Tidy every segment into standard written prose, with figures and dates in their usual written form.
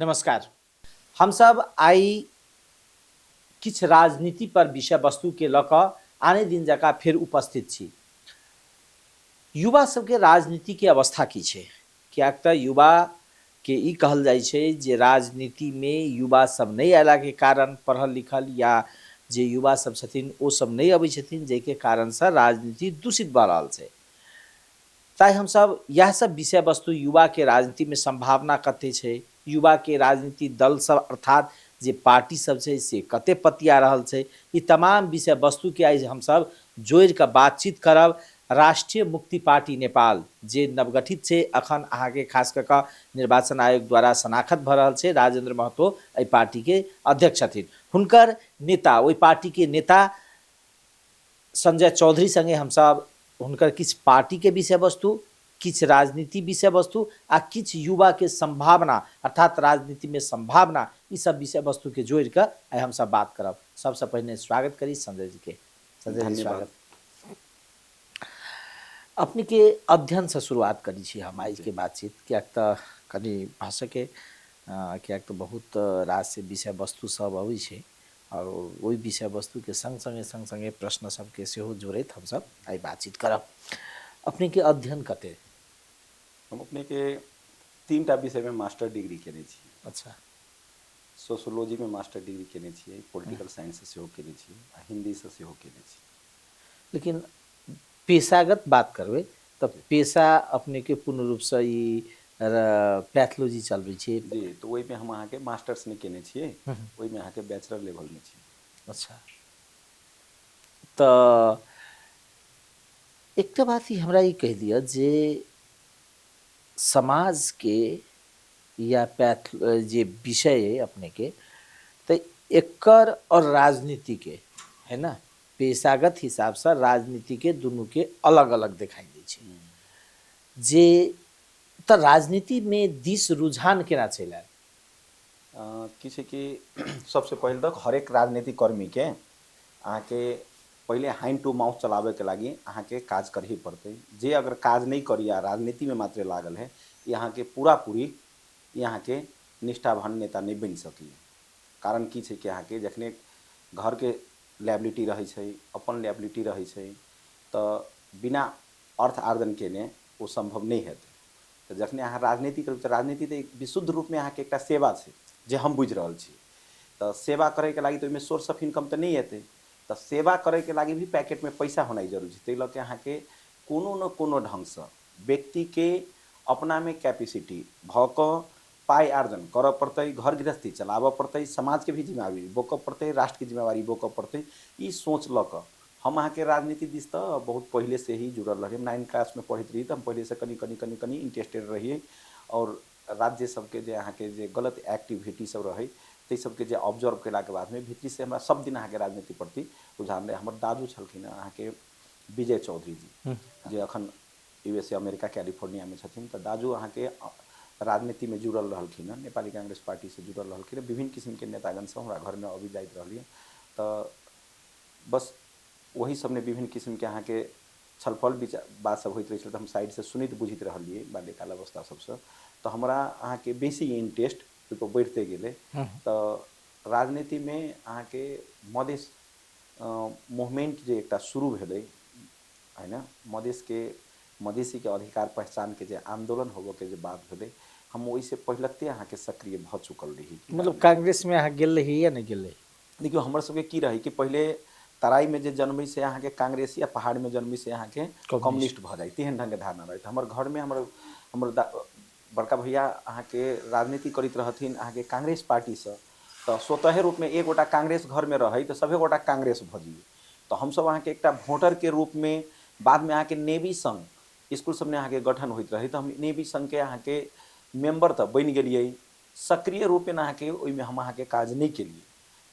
नमस्कार। हम सब आई किछ राजनीति पर विषय वस्तु के लऽ कऽ आने दिन जकाँ फेर उपस्थित छी। युवा सबके राजनीति के अवस्था की छै? कियाक तऽ युवा के ई कहल जाइ छै जे राजनीति में युवा सब नहीं अयला के कारण पढ़ल लिखल या जे युवा सब छथिन ओ सब नहीं अबै छथिन, जाहिके कारण से राजनीति दूषित भऽ रहल छै। ताइ हम सब यह सब विषय वस्तु युवा के राजनीति में संभावना कते छै, युवा के राजनीति दल सब अर्थात जे पार्टी सब छै से कते पतिया रहल छै, ई तमाम विषय वस्तु के आज हम सब जोड़ि कऽ बातचीत करब। राष्ट्रीय मुक्ति पार्टी नेपाल जे नवगठित छै, अखन अहाँके खास कऽ कऽ निर्वाचन आयोग द्वारा शनाखत भऽ रहल छै, राजेंद्र महतो एहि पार्टी के अध्यक्ष छथिन। हुनकर नेता ओहि पार्टी के नेता संजय चौधरी संगे हम सब हुनकर किछ पार्टी के विषय वस्तु, किछ राजनीति विषय वस्तु आ किछ युवा के संभावना अर्थात राजनीति में संभावना, ई सब विषय वस्तु के जोड़ कर आइ हम सब बात करब। सबसे पहले स्वागत करी संजय जी के। संजय जी स्वागत। अपने के अध्ययन से शुरुआत करी छी हम आज के बातचीत, क्या तो कनी भऽ सके क्या तो बहुत रास से विषय वस्तु सब अबै छै और वही विषय वस्तु के संग संगे प्रश्न सबके सेहो जोड़ैत हम सब आई बातचीत करब। अपने के अध्ययन कते? हम अपने के 3टा विषय में मास्टर डिग्री केने छी। अच्छा। सोशियोलॉजी में मास्टर डिग्री केने छी, पॉलिटिकल साइंस से सेहो केने छी, हिंदी से सेहो केने छी। लेकिन पेशागत बात करबे तब पेशा अपने के पूर्ण रूप से ई पैथोलॉजी चलबै छी। जी, तो वही में हम अहाँ के मास्टर्स में केने छियै, वही में अहाँ के बैचलर लेवल में छी। अच्छा। तो एक बात ही हमरा ई कह दिया जे समाज के या जे विषय है अपने के तो एकर और राजनीति के है ना, पेशागत हिसाब से राजनीति के दोनों के अलग अलग दिखाई दै छै। जे तो राजनीति में दिस रुझान केना चलि आयल? की छै कि सबसे पहले तक हरेक राजनीतिक कर्मी के अहाँ के पहले हैंड टू माउथ चलावे के लागी अहाँ के काज करही पड़ते। जे अगर काज नहीं करी आ राजनीति में मात्र लागल है, यहाँ के पूरा पूरी यहाँ के निष्ठावान नेता नहीं बन सकी। कारण की छै कि अहाँ के जखने घर के लायबिलिटी रहे छै, अपन लायबिलिटी रहे छै, तो बिना अर्थ आर्जन केने वो संभव नहीं हेतै। तो जखने अहाँ राजनीति करब तो राजनीति तो विशुद्ध रूप में अहाँ के एकटा सेवा छै जे हम बुझि रहल छी। तो सेवा करे के लागी तो में सोर्स ऑफ इनकम तो नहीं हेतै, तो सेवा करे के लागी भी पैकेट में पैसा होना जरूरी छै। ताहि लऽ के अहाँ के कोनो न कोनो ढंग से व्यक्ति के अपना में कैपेसिटी भऽ कऽ पाई आर्जन करऽ पड़तै, घर गृहस्थी चलाबऽ पड़तै, समाज के भी जिम्मेवारी बोकऽ पड़तै, राष्ट्र के जिम्मेवारी बोकऽ पड़तै। ई सोच लऽ कऽ हम अहाँ के राजनीति दिस तो बहुत पहले से ही जुड़ल रही। 9 क्लास में पढ़ैत रही तो हम पहले से कनी इंटरेस्टेड रहिए और राज्य सबके जे अहाँ के जे गलत एक्टिविटी सब रहे ताहि सबके जे ऑब्जर्व केला के बाद में भीतरी से हमरा सब दिन अहाँ के राजनीति प्रति रुझान रहे। हमर दादू छलखिन अहाँ के विजय चौधरी जी, जे अखन USA अमेरिका कैलिफोर्निया में छथिन। तो दादू अहाँ के राजनीति में जुड़ल रहलखिन, नेपाली कांग्रेस पार्टी से जुड़ल रहलखिन। विभिन्न किस्म के नेतागण सब हमरा घर में अभी जाइत रहलिए। तो बस वही सब ने विभिन्न किस्म के अहाँ के छलफल बात सब होइत रहे, तो हम साइड से सुनित बुझित रहलिए बाल्यकाल अवस्था सबसे। तो हमरा अहाँ के बेसी इंटरेस्ट ओहिपर बढ़ते गेले। तो राजनीति में अहाँ के मधेश मूवमेंट जे एकटा शुरू भेलै है ना, मधेसी के अधिकार पहचान के जे आंदोलन होबो के जे बात भेलै, हम ओइसे पहिलते अहाँ के सक्रिय भ चुकल रही। मतलब कांग्रेस में अहाँ गेल रही या नहीं गेल रही? देखियो हमर सबके की रही कि पहले तराई में जे जन्मी से अहाँ के कांग्रेसी या पहाड़ में जन्मी से अहाँ के कम्युनिस्ट भ जाए, तेहन ढंग के धारणा रहे। हमर घर में हमर बड़का भैया अहाँ के राजनीति करते रहथिन अहाँ के कांग्रेस पार्टी से। तो स्वतः रूप में एक गोटा कांग्रेस घर में रहे तो सभी गोटा कांग्रेस भजिए। तो हम सब अहाँ के एकटा वोटर के रूप में बाद में अहाँ के नेवी संघ स्कूल सब ने अहाँ के गठन होइत रहे, तो हम नेवी संघ के अहाँ के मेंबर तो बन गए। सक्रिय रूप में अहाँ के ओइमे हम अहाँ के काज नहीं केलिए।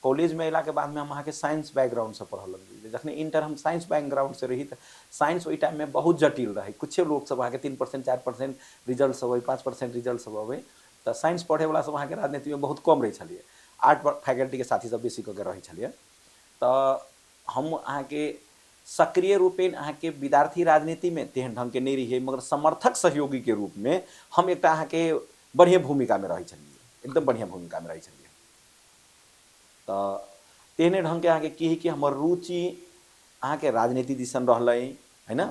कॉलेज में अला के बाद में हम अहाँ के साइंस बैकग्राउंड से पढ़ल लगे। जखने इंटर हम साइंस बैकग्राउंड से रही तो साइंस वही टाइम में बहुत जटिल रहे। कुछ लोग सब अहाँ के 3% 4% रिजल्ट सब 5% रिजल्ट सब अबे। तो साइंस पढ़े वाला सब अहाँ के राजनीति में बहुत कम रही छलिए। आर्ट फैकल्टी के साथी सब बेसी कऽ के रही छलिए। तो हम अहाँ के सक्रिय रूपेण अहाँ के विद्यार्थी राजनीति में तेहन ढंग के नहीं रहिए, मगर समर्थक सहयोगी के रूप में हम एक अहाँ के बढ़िया भूमिका में रही छलिए। एकदम बढ़िया भूमिका में रही छलिए। तो तेहने ढंग के अहाँके की है कि हमर रुचि अहाँके राजनीति दिसन रहलै है ना।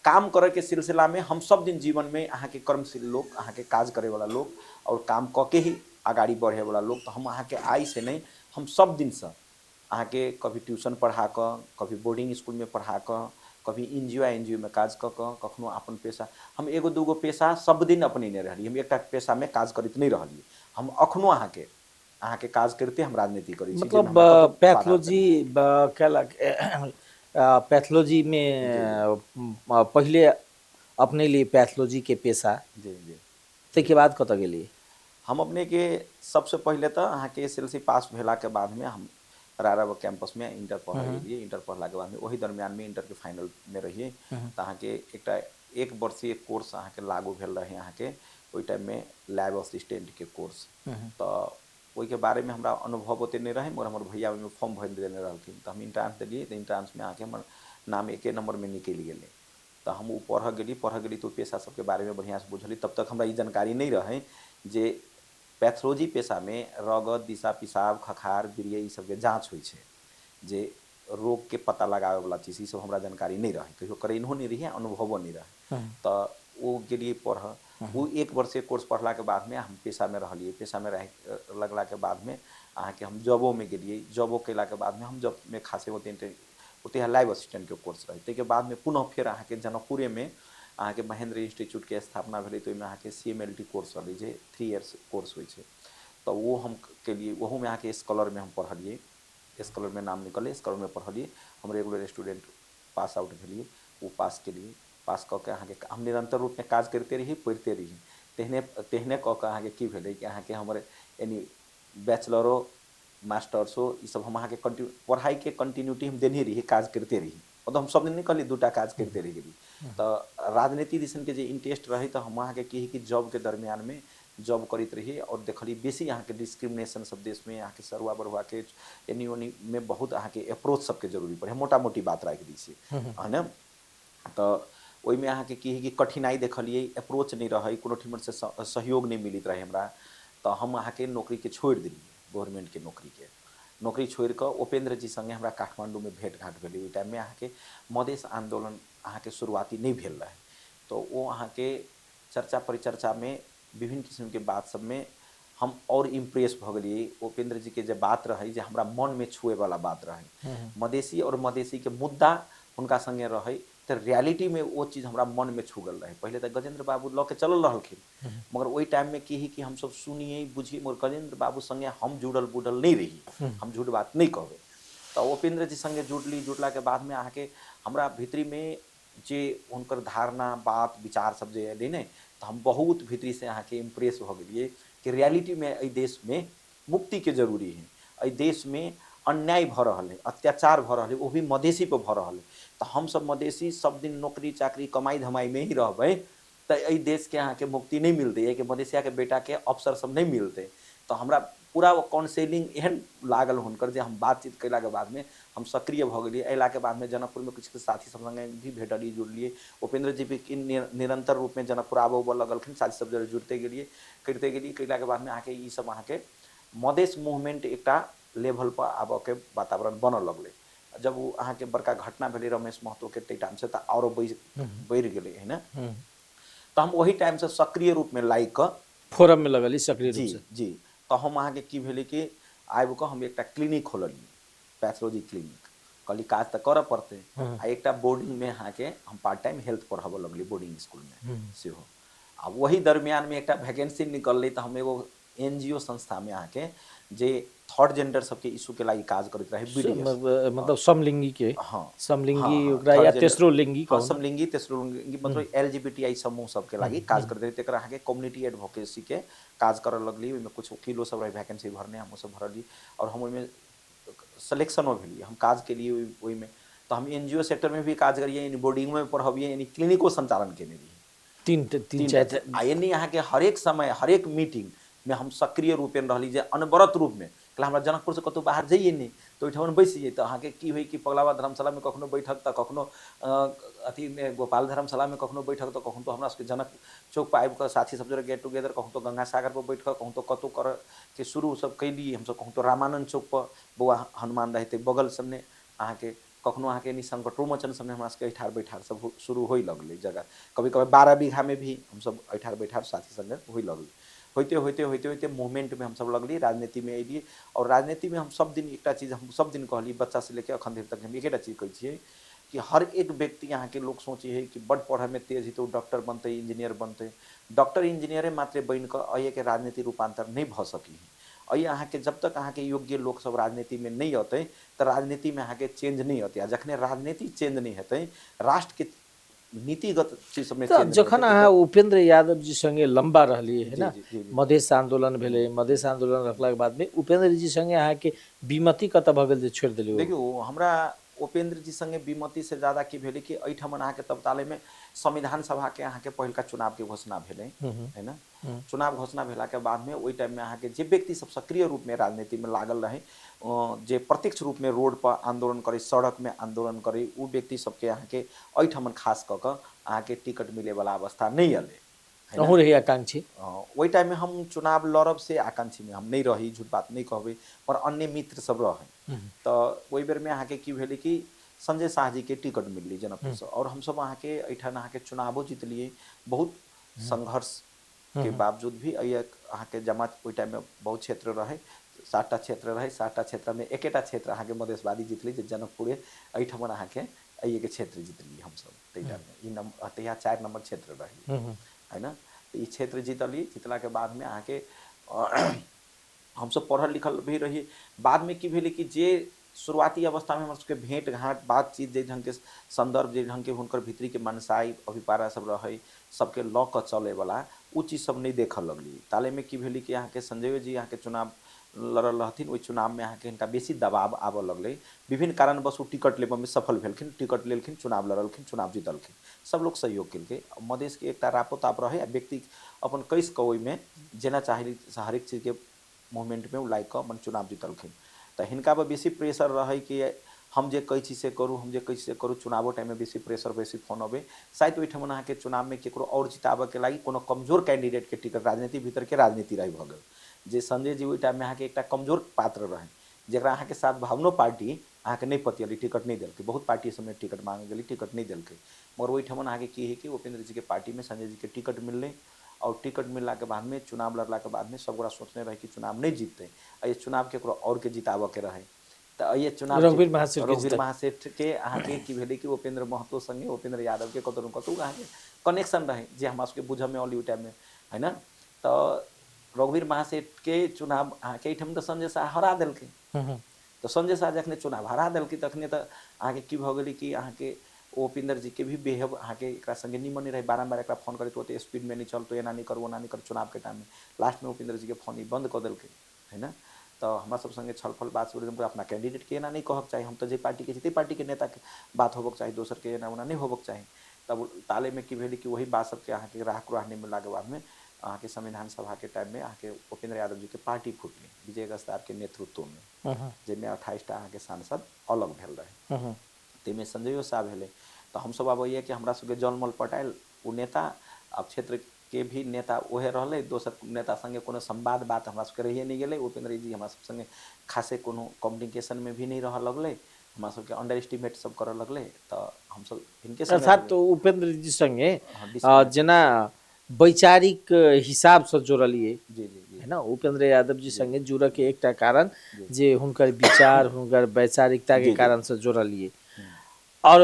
काम करे के सिलसिला में हम सब दिन जीवन में अहाँके कर्मशील लोग, अहाँके काज करे वाला लोग और काम क के ही आगाड़ी बढ़े वाला लोग, तो हम अहाँके आई से नहीं, हम सब दिन से अहाँके कभी ट्यूशन पढ़ा क, कभी बोर्डिंग स्कूल में पढ़ा क, कभी एनजीओ में काज क कखनो अपन पेशा, हम एगो दूगो पेशा सब दिन अपनेने रहली, हम एकटा पेशा में काज करत नहीं रहली। हम अखनो अहाँके काज करते हम राजनीति करै छी। मतलब पैथोलॉजी पैथोलॉजी में पहले अपने लिए पैथोलॉजी के पेशा, जी ते के बाद कत गेली? हम अपने के सबसे पहले तो अहाँके एसएलसी पास भेला के बाद में हम रारा कैंपस में इंटर पढ़ गेलिए। इंटर पढ़ला के बाद में वही दरमियान में इंटर के फाइनल में रहिए, तो अहाँके एकटा 1 वर्षीय कोर्स अहाँके लागू भेल रहे अहाँके ओहि टाइम में लैब असिस्टेंट के कोर्स। तो वही के बारे में हमरा अनुभव ओते नहीं रहे, मगर हमर भैया में फॉर्म भर देने रहलखिन, तो हम इंट्रांस दिलिए। तो इंट्रांस में आके हमर नाम 1 नंबर में निकल गेले। तो हम वो पढ़ गेली तो पेशा सबके बारे में बढ़िया से बुझली। तब तक हमरा ई जानकारी नहीं रहे जे पैथोलॉजी पेशा में रगत, दिशा, पिसाब, खखार, वीर्य ई सबके जाँच होइ छै, जे रोग के पता लगावे वाला चीज, ई सब हमरा जानकारी नहीं रहे, कहियो करैनहो नहीं रही, अनुभवो नहीं रहे। तो वो गेलिए पढ़, वो 1 वर्षीय कोर्स पढ़ला के बाद में हम पेशा में रहलिए। पेशा में रह लगला के बाद में अहाँके हम जॉबो में गेलिए। जॉबो केला के बाद में हम जॉब में खासे ओते लाइव असिस्टेंट के कोर्स रहे। ताहि के बाद में पुनः फिर अहाँके जनकपुरे में अहाँके महेंद्र इंस्टीट्यूट के स्थापना भेलै, तो ओहिमे अहाँके CMLT कोर्स रहलै, जे 3 इयर्स कोर्स होइ छै। तो वो हम केलिए, वहू में अहाँके स्कॉलर में हम पढ़लिए, स्कॉलर में नाम निकले, स्कॉलर में पढ़लिए। हम रेगुलर स्टूडेंट पास आउट भेलिए, वो पास केलिए। पास कऽ के अहाँके हम निरंतर रूप में काज करते रही, पढ़ते रही। तेहने कऽ के अहाँके की भेलै कि अहाँके हमर यानी बैचलरो मास्टर्सो ई सब हम अहाँके पढ़ाई के कंटिन्यूटी हम देने रही, काज करते रही। मतलब हम सब दिन नहीं कहली 2टा काज करते रह गेली। तो राजनीति दिसन के जे इंटरेस्ट रही, तो हम अहाँके की कि जॉब के दरमियान में जॉब करते रही और देखली बेसी अहाँके डिस्क्रिमिनेशन सब देश में अहाँके सरुआ बरुआ के एनी ओनी में बहुत अहाँके अप्रोच सबके जरूरी पड़े, मोटा मोटी बात राखि दी छी, है ना। तो ओहिमे अहाँके की है कि कठिनाई देखलिए, अप्रोच नहीं रहे, कोनो ठिमन से सहयोग नहीं मिलत रहे हमरा। तो हम अहाँके नौकरी के छोड़ दिलिए, गवर्नमेंट के नौकरी छोड़ कर उपेंद्र जी संगे हमरा काठमांडू में भेंट घाट भेली। ओहि टाइम में अहाँके मधेश आंदोलन अहाँके शुरुआती नहीं भेल रहे, तो वो अहाँके चर्चा परिचर्चा में विभिन्न किस्म के बात सब में हम और इम्प्रेस भ गेलिए। उपेंद्र जी के जे बात रहे, जे हमरा मन में छुए वाला बात रहे, मधेसी और मधेसी के मुद्दा उनका संगे रहे, तो रियलिटी में वो चीज़ हमरा मन में छू गल रहे। पहले तो गजेंद्र बाबू लऽ के चलल रहलखिन, मगर वही टाइम में की कि हम सब सुनिए बुझिए, मगर गजेंद्र बाबू संगे हम जुड़ल बुड़ल नहीं रही, हम झूठ बात नहीं कहबे। तो उपेंद्र जी संगे जुड़ला के बाद में अहाँके हमरा भीतरी में जे उनकर धारणा, बात, विचार सब जे अयलै ने, तो हम बहुत भीतरी से अहाँके इम्प्रेस भ गेलिए कि रियलिटी में एहि देश में मुक्ति के जरूरी है। एहि देश में अन्याय भ रहल है, अत्याचार भ रहल है, वो भी मधेसी पर भ रहल है। तो हम सब मधेसी सब दिन नौकरी चाकरी कमाई धमाई में ही रहबै, तो एहि देश के अहाँके मुक्ति नहीं मिलते है, कि मधेसिया के बेटा के अवसर सब नहीं मिलते। तो हमरा पूरा काउंसेलिंग एहन लागल हुनकर, जे हम बातचीत कैला के बाद में हम सक्रिय भ गेलिए। अयला के बाद में जनकपुर में कुछ साथी सब संगे भी भेटलिए, जुड़लिए। उपेंद्र जी भी निरंतर रूप में जनकपुर आबऽ उबऽ लगलखिन, साथी सब जरे जुड़ते गेलिए, करते गेलिए। कैला के बाद में अहाँके ई सब अहाँके मधेश मूवमेंट एकटा लेवल पर आबऽ के वातावरण बनऽ लगलै। जब वो अहाँके बड़का घटना भेलै रमेश महतो के तै टाइम से, तो और बढ़ि गेलै है ना। तो हम वही टाइम से सक्रिय रूप में लाइक क फोरम में लगली सक्रिय रूप से। जी। तो हम अहाँके की भेलै कि आबि कऽ हम एकटा क्लिनिक खोललिए, पैथोलॉजी क्लिनिक। कहली काज तो करऽ पड़तै। आ एकटा बोर्डिंग में अहाँके हम पार्ट टाइम हेल्थ पढ़ाबऽ लगली, बोर्डिंग स्कूल में सेहो। आ वही दरमियान में एकटा वैकेंसी निकललै, तो हम एगो NGO संस्था में अहाँके जे थर्ड जेंडर सबके इशू के लागि काज करैत रहे, BDS मतलब समलिंगी के, समलिंगी ओकरा या तेसरो लिंगी कहू, समलिंगी तेसरो लिंगी मतलब LGBTI समूह सबके लागि काज करैत रहे। तेकरा अहाँके कम्युनिटी एडवोकेसी के काज करऽ लगली। ओहिमे कुछ वकीलो सब रहे वैकेंसी भरने, हम सब भरली और हम ओहिमे सिलेक्शनो भेलिए, हम काज केलिए ओहिमे। तो हम NGO सेक्टर में भी काज करिए, यानी बोर्डिंग में पढ़बिए, यानी क्लिनिको संचालन केने रहिए। तीन चार यानी अहाँके हरेक समय हरेक मीटिंग में हम सक्रिय रूपेण रहली, जे अनवरत रूप में कहला हमरा जनकपुर से कतौ बाहर जाइए नहीं तो ओहिठाम बैसिए तो अहाँके की होई कि पगलावा धर्मशाला में कखनो बैठक तो कखनो अथी में गोपाल धर्मशाला में कखनो बैठक तो कखनो तो हमरा सबके जनक चौक पर आबि कऽ साथी सब जरे गेट टुगेदर कहूँ तो गंगा सागर पर बैठ कऽ कहूँ तो कतौ कर के शुरू सब कैली हम सब कहूँ तो रामानंद चौक पर बौआ हनुमान रहते बगल सबने अहाँके कखनो अहाँके नि संकटो मोचन सबने हमरा सबके अठार बैठार सब शुरू होई लगले जगह कभी कभी 12 बीघा में भी हम सब अठार बैठार साथी संगे होई लगले होते होते होते होते मूवमेंट में हम सब लगली राजनीति में अलिए और राजनीति में हम सब दिन एक चीज हम सब दिन कहली बच्चा से लेकर अखन देर तक हम एक चीज कहै छियै कि हर एक व्यक्ति यहाँ के लोग सोचे है कि बड़ पढ़े में तेज है तो डॉक्टर बनते इंजीनियर बनते डॉक्टर इंजीनियरे मात्रे बन कर अये के राजनीति रूपांतर नहीं भ सकी है अये अहाँ के जब तक अहाँ के योग्य लोग सब राजनीति में नहीं अतै तो राजनीति में अहाँ के चेंज नहीं अतै आ जखने राजनीति चेंज नहीं हेतै राष्ट्र के नीतिगत चीज सब में तो चेंज जखन अहाँ उपेंद्र यादव जी संगे लंबा रहलिए है ना जी, जी, जी। मधेश आंदोलन भेले मधेश आंदोलन रखला के बाद में उपेंद्र जी संगे अहाँ के विमति कत भ गेल जे छोड़ देलिए देखियो हमरा उपेंद्र जी संगे विमति से ज्यादा की भेले कि एहिठाम अहाँ के तबताले में संविधान सभा के अहाँ के पहिलका चुनाव के घोषणा भेले है ना चुनाव घोषणा भेला के बाद में ओहि टाइम में अहाँ के जे व्यक्ति सब सक्रिय रूप में राजनीति में लागल रहे जे प्रत्यक्ष रूप में रोड पर आंदोलन करे सड़क में आंदोलन करे उ व्यक्ति सबके अहाँ के एहिठाम खास क के अहाँ के टिकट मिले वाला अवस्था नहीं अले अहूँ रही आकांक्षी वही टाइम में हम चुनाव लड़ब से आकांक्षी में हम नहीं रही झूठ बात नहीं कहबे पर अन्य मित्र सब रहे तो वही बेर में अहाँ के की भेले कि संजय शाह जी के टिकट मिलली जनकपुर से और हम सब अहाँ के एठान अहाँ के चुनावो जीतलिए बहुत संघर्ष के बावजूद भी अहाँ के जमात ओहि टाइम में बहुत क्षेत्र रहे 60टा क्षेत्र रहे 60टा क्षेत्र में एकेटा क्षेत्र अहाँ के मधेशवादी जीतली जे जनकपुरे एठाम अहाँ के अये के क्षेत्र जीतली हम सब तैयार में ई नंबर तैयार 4 नंबर क्षेत्र रही है ना तो ये क्षेत्र जीतली जीतला के बाद में अहाँ के हम सब पढ़ल लिखल भी रही बाद में की भेले कि जे शुरुआती अवस्था में हमरा सबके भेंट घाट बातचीत जे ढंग के संदर्भ जे ढंग के हुनकर भीतरी के मनसाई अभिप्राय सब रहे सबके लऽ कऽ चले वाला उ चीज सब नहीं देख लगली ताले में की भेली कि अहाँ के संजय जी अहाँ के चुनाव लड़ल रहथिन ओहि चुनाव में अहाँ के हिनका बेसी दबाव आबऽ लगलै विभिन्न कारणवश उ टिकट लेबऽ में सफल भेलखिन टिकट लेलखिन चुनाव लड़लखिन चुनाव जीतलखिन सब लोग सहयोग केलकै मधेश के एकटा रापो ताप रहे आ व्यक्ति अपन कैस कऽ ओहिमे जेना चाहली हरेक चीज के मूवमेंट में उ लाइक कऽ अपन चुनाव जीतलखिन तो हिनका पर बेसी प्रेशर रहे कि हम जे कहै छी से करूँ हम जे कहै छी से करूँ चुनावो टाइम में बेसी प्रेशर बेसी फोन अबे शायद ओहिठाम अहाँ के चुनाव में केकरो और जिताबऽ के लागी कोनो कमजोर कैंडिडेट के टिकट राजनीति भीतर के राजनीति रही भऽ गेल जे संजय जी ओहि टाइम में अहाँ के एकटा कमजोर पात्र रहे जरा अहाँ के साथ भावनो पार्टी अहाँ के नहीं पतियली टिकट नहीं दिल्कै बहुत पार्टी सब में टिकट मांगे गेली टिकट नहीं दिल्कै मगर ओहिठाम अहाँ के की है कि उपेंद्र जी के पार्टी में संजय जी के टिकट मिलले और टिकट मिलला के बाद में चुनाव लड़ला के बाद में सब गोरा सोचने रहे कि चुनाव नहीं जीतते ये चुनाव केकरो और के जिताबऽ के रहे तो ये चुनाव रघुवीर महासेठ के अहाँ के की भेले कि उपेंद्र महतो संगे उपेंद्र यादव के कतौ कतौ अहाँ के कनेक्शन रहे जे हमरा सबके बुझ में अली टाइम में है ना तो रघुवीर महासेठ के चुनाव अहाँ के एहिठाम तो संजय शाह हरा देलकै तो संजय शाह जखने चुनाव हरा देलकै तखने तो अहाँ के की भऽ गेलै कि अहाँ के उपेंद्र जी के भी बिहेव अहाँ के एकरा संगे निमन नहीं रहे बारम्बार एकरा फोन करे तो स्पीड में नहीं चलतो एना नहीं करू ओना नहीं कर चुनाव के टाइम में लास्ट में उपेंद्र जी के फोन बंद कर देलकै है ना तो हमरा सब संगे छलफल बात अपना कैंडिडेट के एना नहीं कहक चाहिए हम तो जे पार्टी के जीते पार्टी के नेता के बात होबक चाहिए दोसर के एना ओना नहीं होबक चाहिए तब ताले में की भेली कि वही बात सबके अहाँ के राह कुराह नहीं मिलला के बाद में अहाँ के संविधान सभा के टाइम में अहाँ के उपेंद्र यादव जी के पार्टी फूटली विजय गस्तार के नेतृत्व में जिसमें 28टा अहाँ के सांसद अलग भेल रहे तेमे संजयो शाह भेले तो हम सब अब ये कि हमरा सबके जलमल पटायल उ नेता अब क्षेत्र के भी नेता ओहे रहले दोसर नेता संगे कोनो संवाद बात हमरा सबके रहिए नहीं गेले उपेंद्र जी हमरा सब संगे खासे कोनो कम्युनिकेशन में भी नहीं रह लगले हमरा सबके अंडर एस्टिमेट सब करऽ लगले तो हम सब इनके संगे अर्थात तो उपेंद्र जी संगे जेना वैचारिक हिसाब से जोड़लिए जी जी जी है ना उपेंद्र यादव जी संगे जुड़े के एकटा कारण जे हुनकर विचार हुनकर वैचारिकता के कारण से जोड़लिए और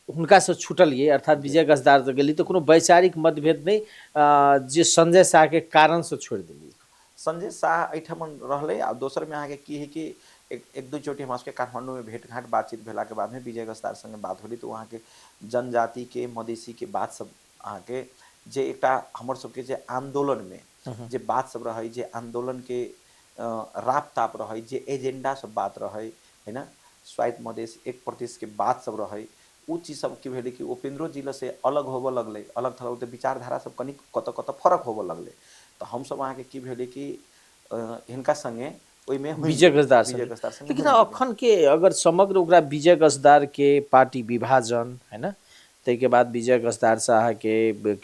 हुनका से छूटलिए अर्थात विजय गस्दार तो गेली तो कोनो वैचारिक मतभेद नहीं जे संजय शाह के कारण से छोड़ दिली संजय शाह एहिठाम रहले आ दोसर में अहाँ के की है कि एक दू चोटी हमरा सबके काठमांडू में भेंट घाट बातचीत भेला के बाद में विजय गस्दार संगे बात होली तो वहाँ के जनजाति के मधेसी के बात सब अहाँ के जे एकटा हमर सबके जे आंदोलन में जे बात सब रहे जे आंदोलन के राप ताप रहे जे एजेंडा सब बात रहे है ना स्वायत्त मधेश 1% के बात सब रहे उ चीज सब की भेले कि उपेंद्रो जिला से अलग होबऽ लगले अलग थलग तो विचारधारा सब कनी कत फरक होबऽ लगले तो हम सब अहाँ के की भेले कि हिनका संगे ओइमे विजय गजदार विजय संगे गजदार संगे लेकिन होइम गेलै। अखन के अगर समग्र ओकरा विजय गजदार के पार्टी विभाजन है ना ताहि के बाद विजय गजदार से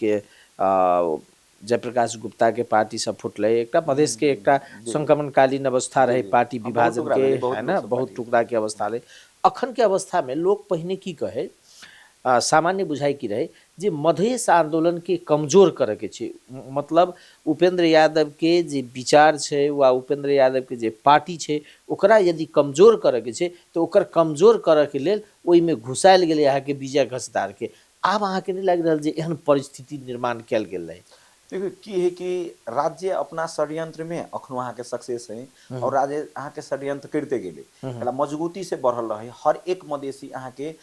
के जयप्रकाश गुप्ता के पार्टी सब फुटलै एकटा मधेश के एकटा जी संक्रमणकालीन अवस्था जी रहे जी पार्टी हाँ, बहुत विभाजन टुकड़ा के भेलै, बहुत है लोग ना सब बहुत पार्टी टुकड़ा के अवस्था रहे अखन के अवस्था में लोग पहिने की कहे सामान्य बुझाइ की रहे जे मधेश आंदोलन के कमजोर करे के छै मतलब उपेंद्र यादव के जे विचार छै वा उपेंद्र यादव के जे पार्टी छै ओकरा यदि कमजोर करे के छै तो ओकर कमजोर करे के लेल ओइमे घुसायल गेलै अहाँ के विजय घसदार के आब अहाँ के नहीं लागि रहल जे एहन परिस्थिति निर्माण कैल गेल रहे। देखियो की है कि राज्य अपना षड्यंत्र में अखनो अहाँ के सक्सेस है और राज्य अहाँ के षड्यंत्र करते गेले कला मजबूती से बढ़ल रहे हर एक मधेसी अहाँ के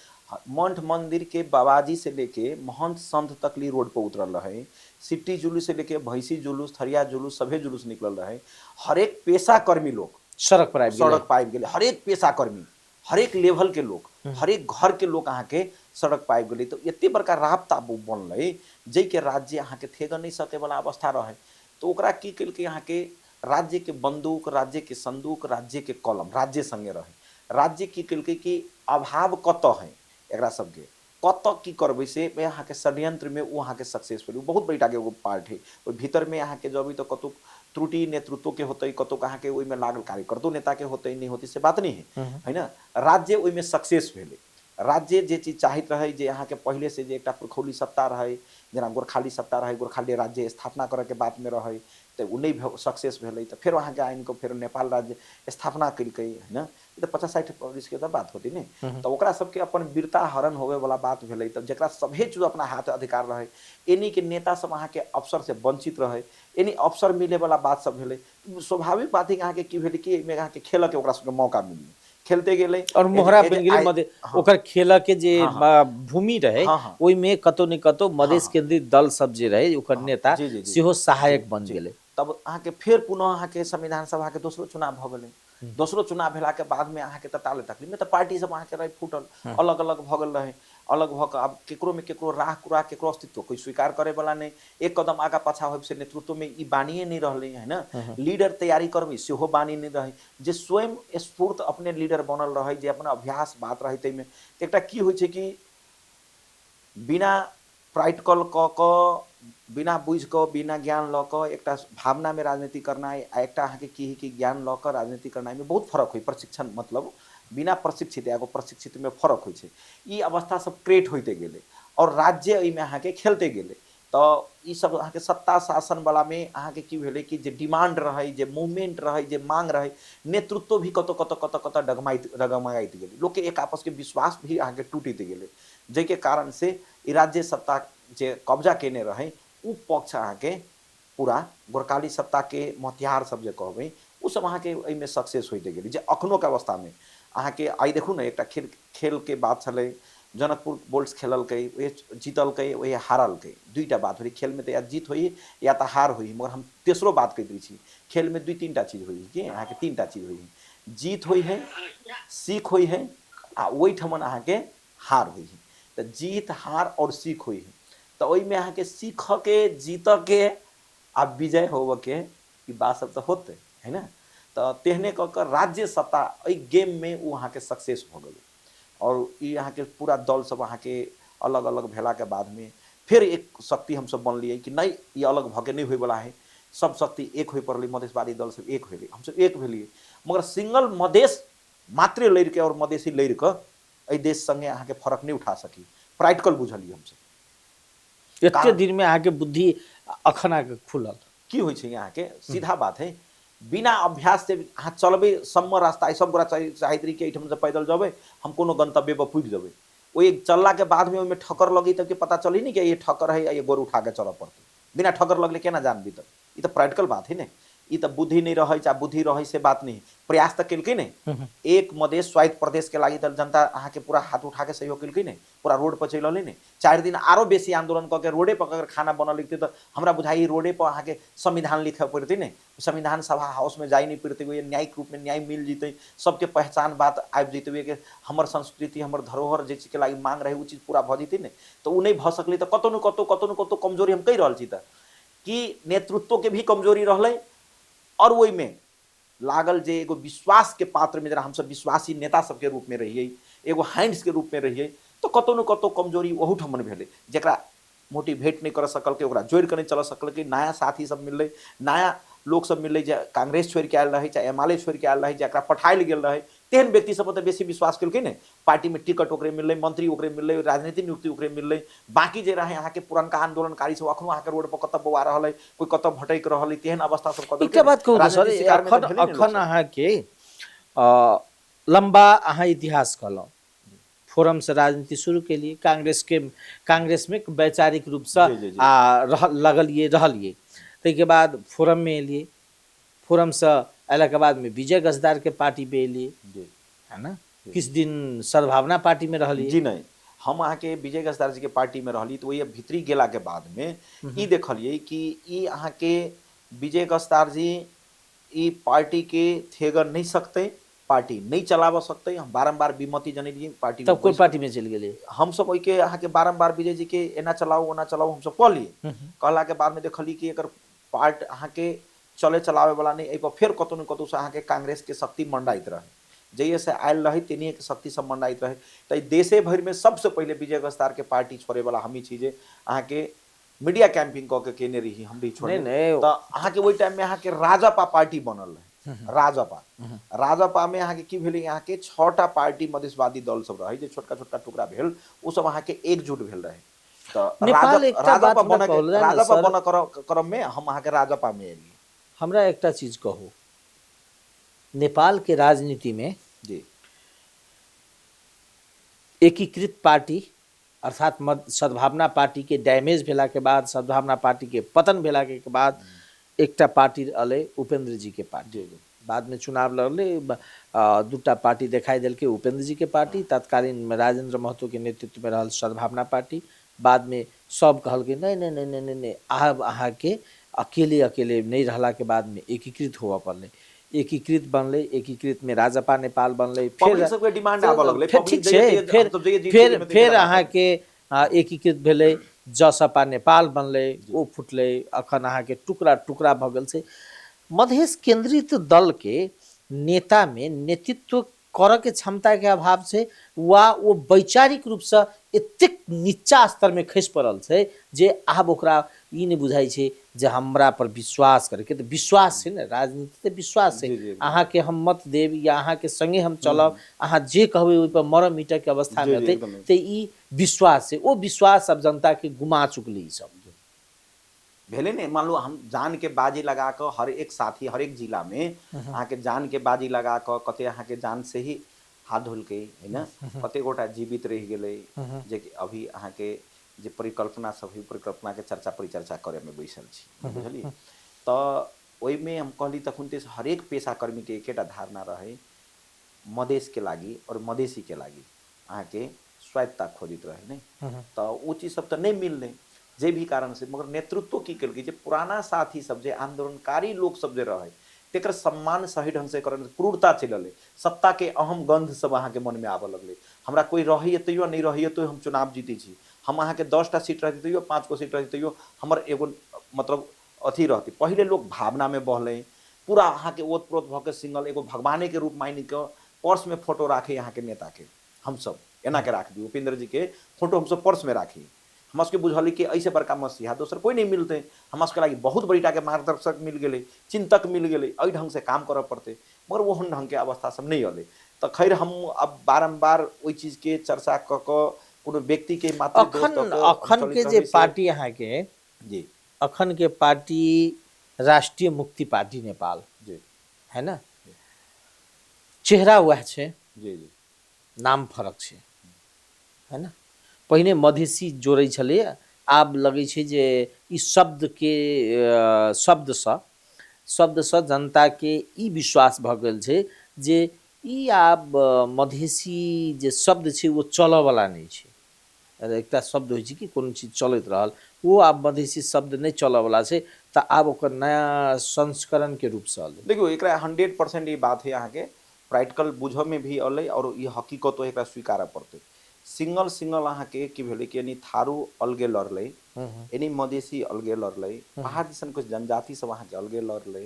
मठ मंदिर के बाबाजी से लेके महंत संत तकली रोड पर उतरल रहे सिट्टी जुलूस से लेके भैंसी जुलूस थरिया जुलूस सभे जुलूस निकल रहे हर एक पेशा कर्मी लोग सड़क पर आबि गेलै सड़क पाइब गेले हर एक पेशा कर्मी हर एक लेवल के लोग हर एक घर के लोग अहाँ के सड़क पाइब गेले तो एते बड़का राबता बनल जै के राज्य अहाँ के थेग नहीं सके वाला अवस्था रहे तो ओकरा की कल के अहाँ के राज्य के बंदूक राज्य के संदूक राज्य के कलम राज्य संगे रहे राज्य की कल के कि अभाव कत है एकरा सबके कत की करबै से अहाँ के षड्यंत्र में वो अहाँ के सक्सेसफुल बहुत बड़ीटा के एगो पार्ट है ओहि भीतर में अहाँ के जब तो कतौ त्रुटि नेतृत्व के होते कतौ अहाँ के ओहिमे लागल कार्यकर्तो नेता के होते नहीं होते से बात नहीं है ना राज्य ओहिमे सक्सेस भेलै राज्य जे चीज चाहैत रहे जे अहाँ के पहले से जे एकटा पुरखौली सत्ता रहे जेना गोरखाली सत्ता रहे गोरखाली राज्य स्थापना करे के बात में रहे तो उ नहीं सक्सेस भेलै तो फिर अहाँ के आइन को फिर नेपाल राज्य स्थापना कलकै है ना तो 50-60 वर्ष के तो बात होती नहीं तो ओकरा सबके अपन वीरता हरण होवे वाला बात भेलै तब जकरा सभे चीज अपना हाथ अधिकार रहे एनी के नेता सब अहाँ के अवसर से वंचित रहे एनी अवसर मिले वाला बात सब भेलै स्वाभाविक बात है कि अहाँ के की भेलै कि एहिमे अहाँ के खेल के ओकरा सबके मौका मिललै खेलते गेले और मोहरा बन गेलै मधे ओकर खेल के जे भूमि रहे ओइ में कतो न कतो मधेश केंद्रित दल सब जे रहे ओकर नेता सेहो सहायक बन गेलै तब अहाँ के फिर पुनः अहाँ के संविधान सभा के दोसरो चुनाव भ गेलै दोसरो चुनाव भेला के बाद में अहाँ के ताले तकली में तो पार्टी सब अहाँ के रहे फूटल अलग अलग भ गेल रहे अलग भ के अब केकरो में केकरो राह कुरा केकरो अस्तित्व कोई स्वीकार करे वाला नहीं एक कदम आगा पाछा होब से नेतृत्व में ई बानिए नहीं रहले है ना लीडर तैयारी करबे सेहो बानी नहीं रहे जे स्वयं स्फूर्त अपने लीडर बनल रहे जे अपना अभ्यास बात रहे तै में एकटा की होय छै कि बिना प्रैक्टिकल क बिना बुझ क बिना ज्ञान ल क एकटा भावना में राजनीति करनाई आ एकटा अहाँ के की कि ज्ञान ल क राजनीति करनाई में बहुत फर्क होई प्रशिक्षण मतलब बिना प्रशिक्षित एगो प्रशिक्षित में फर्क होय छै ई अवस्था सब क्रिएट होते गेले और राज्य एहि में अहाँ के खेलते गेले तो ई सब अहाँ के सत्ता शासन वाला में अहाँ के की भेले कि जे डिमांड रहे जे मूवमेंट रहे जे मांग रहे नेतृत्व भी कतो कतो कतो कतो डगमगाइत गेले लोग के एक आपस के विश्वास भी अहाँ के टूटित गेले जै के कारण से ई राज्य सत्ता जे कब्जा केने रहे उ पक्ष अहाँ के पूरा गोरखाली सत्ता के महतियार सब जे कहबै उ सब अहाँ के एहि में सक्सेस होते गेले जे अखनो के अवस्था में अहाँ के आई देखू ना एक खेल के बात छलै जनकपुर बोल्ट्स खेललकै वे जीतलकै वे हारलकै दुईटा बात होई खेल में तो या जीत होई या तो हार होई मगर हम तेसरो बात कह दै छी खेल में 2-3टा चीज होई कि अहाँ के 3टा चीज होई जीत होई है सीख होई है आ ओई ठमन अहाँ के हार होई है तो जीत हार और सीख होई है तो ओई में अहाँ के सीख के जीत के आ विजय होव के ई बात सब तो होते है ना तो तेहने क के राज्य सत्ता एहि गेम में वो अहाँ के सक्सेस भ गेलै और ये अहाँ के पूरा दल सब अहाँ के अलग अलग भेला के बाद में फिर एक शक्ति हम सब बनलिए कि नहीं ये अलग भके नहीं होय वाला है सब शक्ति एक होय पड़लै मधेशवादी दल सब एक होले हम सब एक भेलिए मगर सिंगल मधेश मात्र लड़ के और मधेसी लड़ के एहि देश संगे अहाँ के फर्क नहीं उठा सकी प्रैक्टिकल बुझलिए हम सब एते दिन में अहाँ के बुद्धि अखन आके खुलल की होय छै अहाँ के सीधा बात है बिना अभ्यास से अहाँ चलबे सम्म रास्ता सब गोरा चाहैत रही कि एहिठाम से पैदल जबै हम कोनो गंतव्य पर पुग जबै ओहि चलला के बाद में ओहिमे ठक्कर लगी तब के पता चली नहीं कि ये ठक्कर है या ये गोर उठा के चल पड़ते बिना ठक्कर लगले केना जानबी तब ई तो प्रैक्टिकल बात है ना ई तो बुद्धि नहीं रहे चाहे बुद्धि रहे से बात नहीं प्रयास तो कलकै नहीं एक मधेश स्वायत्त प्रदेश के लागी तो जनता अहाँ के पूरा हाथ उठा के सहयोग कलकै नहीं पूरा रोड पर चल नहीं 4 दिन आरो बेसी आंदोलन करके रोडे पर अगर खाना बनल लिखते तो हमरा बुझाई रोडे पर अहाँ के संविधान लिखे पड़ते नहीं संविधान सभा हाउस में जाई नहीं पड़ते हुए न्यायिक रूप में न्याय मिल जते सबके पहचान बात आबि जते हुए कि हमर संस्कृति हमर धरोहर जे चीज के लागी मांग रहे वो चीज पूरा भ जते नहीं तो उ नहीं भ सकले तो कतो न कतो कमजोरी हम कह रहल छी कि नेतृत्व के भी कमजोरी रहलै और वही में लागल जे एगो विश्वास के पात्र में जरा हम सब विश्वासी नेता सबके रूप में रहिए, एगो हैंड्स के रूप में रहिए, तो कतौ न कतौ कमजोरी वहू ठमन भेले, जेकरा मोटिवेट नहीं कर सकल के, ओकरा जोड़ के नहीं चल सकल के, नया साथी सब मिलले, नया लोग सब मिलले, जे कांग्रेस छोड़ के आयल रहे चाहे एमाले छोड़ के आयल रहे, जरा पठायल गेल रहे, तेहन व्यक्ति सब तो बेसी विश्वास कल ने, पार्टी में टिकट ओकरे मिलले, मंत्री ओकरे मिलले, राजनीतिक नियुक्ति ओकरे मिलले, बाकी जे रहे अहाँ के पुरनका आंदोलनकारी सब अखनो अहाँ के रोड पर कतऽ बौआ रहल है, कोई कतऽ भटक रहल है, तेहन अवस्था सब कदर एकटा बात कहू तो सर, अखन अहाँ के लंबा अहाँ इतिहास कहलौं, फोरम से राजनीति शुरू के लिए कांग्रेस में वैचारिक रूप से लगलिए रहलिए, तै के बाद फोरम में एलिए, फोरम से अयला के बाद में विजय गजदार के पार्टी पे एलिए, है ना, किस दिन सद्भावना पार्टी में रहलिए। जी नहीं, हम अहाँ के विजय गजदार जी के पार्टी में रहली, तो वही भीतरी गेला के बाद में ई देखलिए कि ई अहाँ के विजय गजदार जी ई पार्टी के थेगर नहीं सकते, पार्टी नहीं चलाव सकते, हम बारम्बार विमति जनलिए पार्टी तब कोई पार्टी में चल गए, हम सब ओई के अहाँ के बारम्बार विजय जी के एना चलाओ ओना चलाओ हम सब कहलिए, कहला के बाद में देखली कि एकर पार्ट अहाँ के चले चलावे वाला नहीं, एहि पर फिर कतौ न कतौ से अहाँ के कांग्रेस के शक्ति मंडाइत रहे, जइए से आयल रहे तेनिए के शक्ति सब मंडाइत रहे, तो देशे भर में सबसे पहले विजय गजदार के पार्टी छोड़े वाला हम ही चीजे अहाँ के मीडिया कैंपिंग कऽ के केने रही, हम भी छोड़े, तो अहाँ के वही टाइम में अहाँ के राजपा पार्टी बनल रहे, राजपा में अहाँ के की भेल, यहाँ के 6टा पार्टी मधेशवादी दल सब रहे, जे छोटका छोटका टुकड़ा भेल, उ सब अहाँ के एकजुट भेल रहे, तो राजपा बन क्रम में हम अहाँ के राजपा में एलिए। हमरा एकटा चीज कहू, नेपाल के राजनीति में जी एकीकृत पार्टी अर्थात सद्भावना पार्टी के डैमेज भेला के बाद, सद्भावना पार्टी के पतन भेला के बाद एकटा पार्टी अले उपेंद्र जी के पार्टी, बाद में चुनाव लड़ले, दूटा पार्टी दिखाई दिल के उपेंद्र जी के पार्टी, तत्कालीन राजेंद्र महतो के नेतृत्व में रहल सद्भावना पार्टी, बाद में सब कहल के नहीं नहीं नहीं नहीं नहीं अब अहाँ के अकेले नहीं रहला के बाद में एकीकृत होवा पड़ले, एकीकृत बनले, एकीकृत में राजपा नेपाल बनले, फिर डिमांड आबऽ लगले, ठीक छै, फिर अहाँ के एकीकृत भेले, जसपा नेपाल बनले, ओ फुटले, अखन अहाँ के टुकड़ा टुकड़ा भ गेल छै। मधेश केंद्रित दल के नेता में नेतृत्व कर के क्षमता के अभाव से वा वो वैचारिक रूप से एतेक नीचा स्तर में खसि पड़ल छै जे आब ओकरा ई नहीं बुझाई छै जे हमरा पर विश्वास करे के, तो विश्वास है ना, राजनीति तो विश्वास है, अहाँ के हम मत देव या अहाँ के संगे हम चलब, अहाँ जे कहबे ओहि पर मरम मीटर के अवस्था में होते, तो ई विश्वास है, वो विश्वास अब जनता के गुमा चुकली सब भेले ने। मान लो हम जान के बाजी लगा कर हर एक साथी हर एक जिला में अहाँ के जान के बाजी लगा कर कते अहाँ के जान से ही हाथ धोल के है ना, कते गोटा जीवित रह गए, जे अभी अहाँ के जे परिकल्पना सब है, परिकल्पना के चर्चा परिचर्चा करे में बैसल छी, बुझलिए। तो ओहि में हम कहली तखन हरेक पेशाकर्मी के एकेटा धारणा रहे, मधेश के लागी और मधेसी के लागी अहाँ के स्वायत्ता खोजित रहे नहीं, तो वो चीज सब तो नहीं मिलने, जे भी कारण से, मगर नेतृत्व की कल जे पुराना साथी सब जे आंदोलनकारी लोग सब जे रहे तेकर सम्मान सही ढंग से करने, क्रूरता चलल, सत्ता के अहम गंध सब अहाँ के मन में आबऽ लगले, हमरा कोई रही तैयो नहीं रही तो हम चुनाव जीती छी, हम अहाँ के 10टा सीट रहती तैयो 5 गो सीट रहती तैयो हमर एगो मतलब अथी रहती। पहले लोग भावना में बहले, पूरा अहाँ के ओत प्रोत भऽ के सिंगल एगो भगवाने के रूप मानि के पर्स में फोटो राखे यहाँ के नेता के, हम सब एना के राख दी, उपेंद्र जी के फोटो हम सब पर्स में राखी, हम सबके बुझल कि ऐसे बड़का मसीहा दोसर कोई नहीं मिलते, हम सबके लगी बहुत बड़ीटा के मार्गदर्शक मिल गए, चिंतक मिल गए, एहि ढंग से काम करे पड़ते, मगर वो ढंग के अवस्था सब नहीं अले। तो खैर हम अब बारम्बार वही चीज के चर्चा क कोनो व्यक्ति के मात्र अखन के जे पार्टी अहाँ के जी अखन के पार्टी राष्ट्रीय मुक्ति पार्टी नेपाल जी है ना, चेहरा वह छे, जी जी नाम फरक छे, है ना, पहिने मधेसी जोड़ै छले, आब लगे छे जे ई शब्द सँ जनता के ई विश्वास भ गेल छे जे ई आब मधेसी जे शब्द छे वो चलऽ वाला नहीं छे। एकटा शब्द होइ छै कि कोनो चीज चलैत रहल, वो आब मधेसी शब्द नहीं चलऽ वाला छे, तो आब ओकर नया संस्करण के रूप से अले। देखियो एकरा 100% ये बात है, यहाँ के प्रैक्टिकल बुझ में भी अले और ये हकीकत तो एकरा स्वीकार पड़ते। सिंगल सिंगल अहाँ के की भेलै कि यानी थारू अलगे लड़लै, यानी मधेसी अलगे लड़लै, पहाड़ दिसन कुछ जनजाति सब अहाँ के अलगे लड़लै,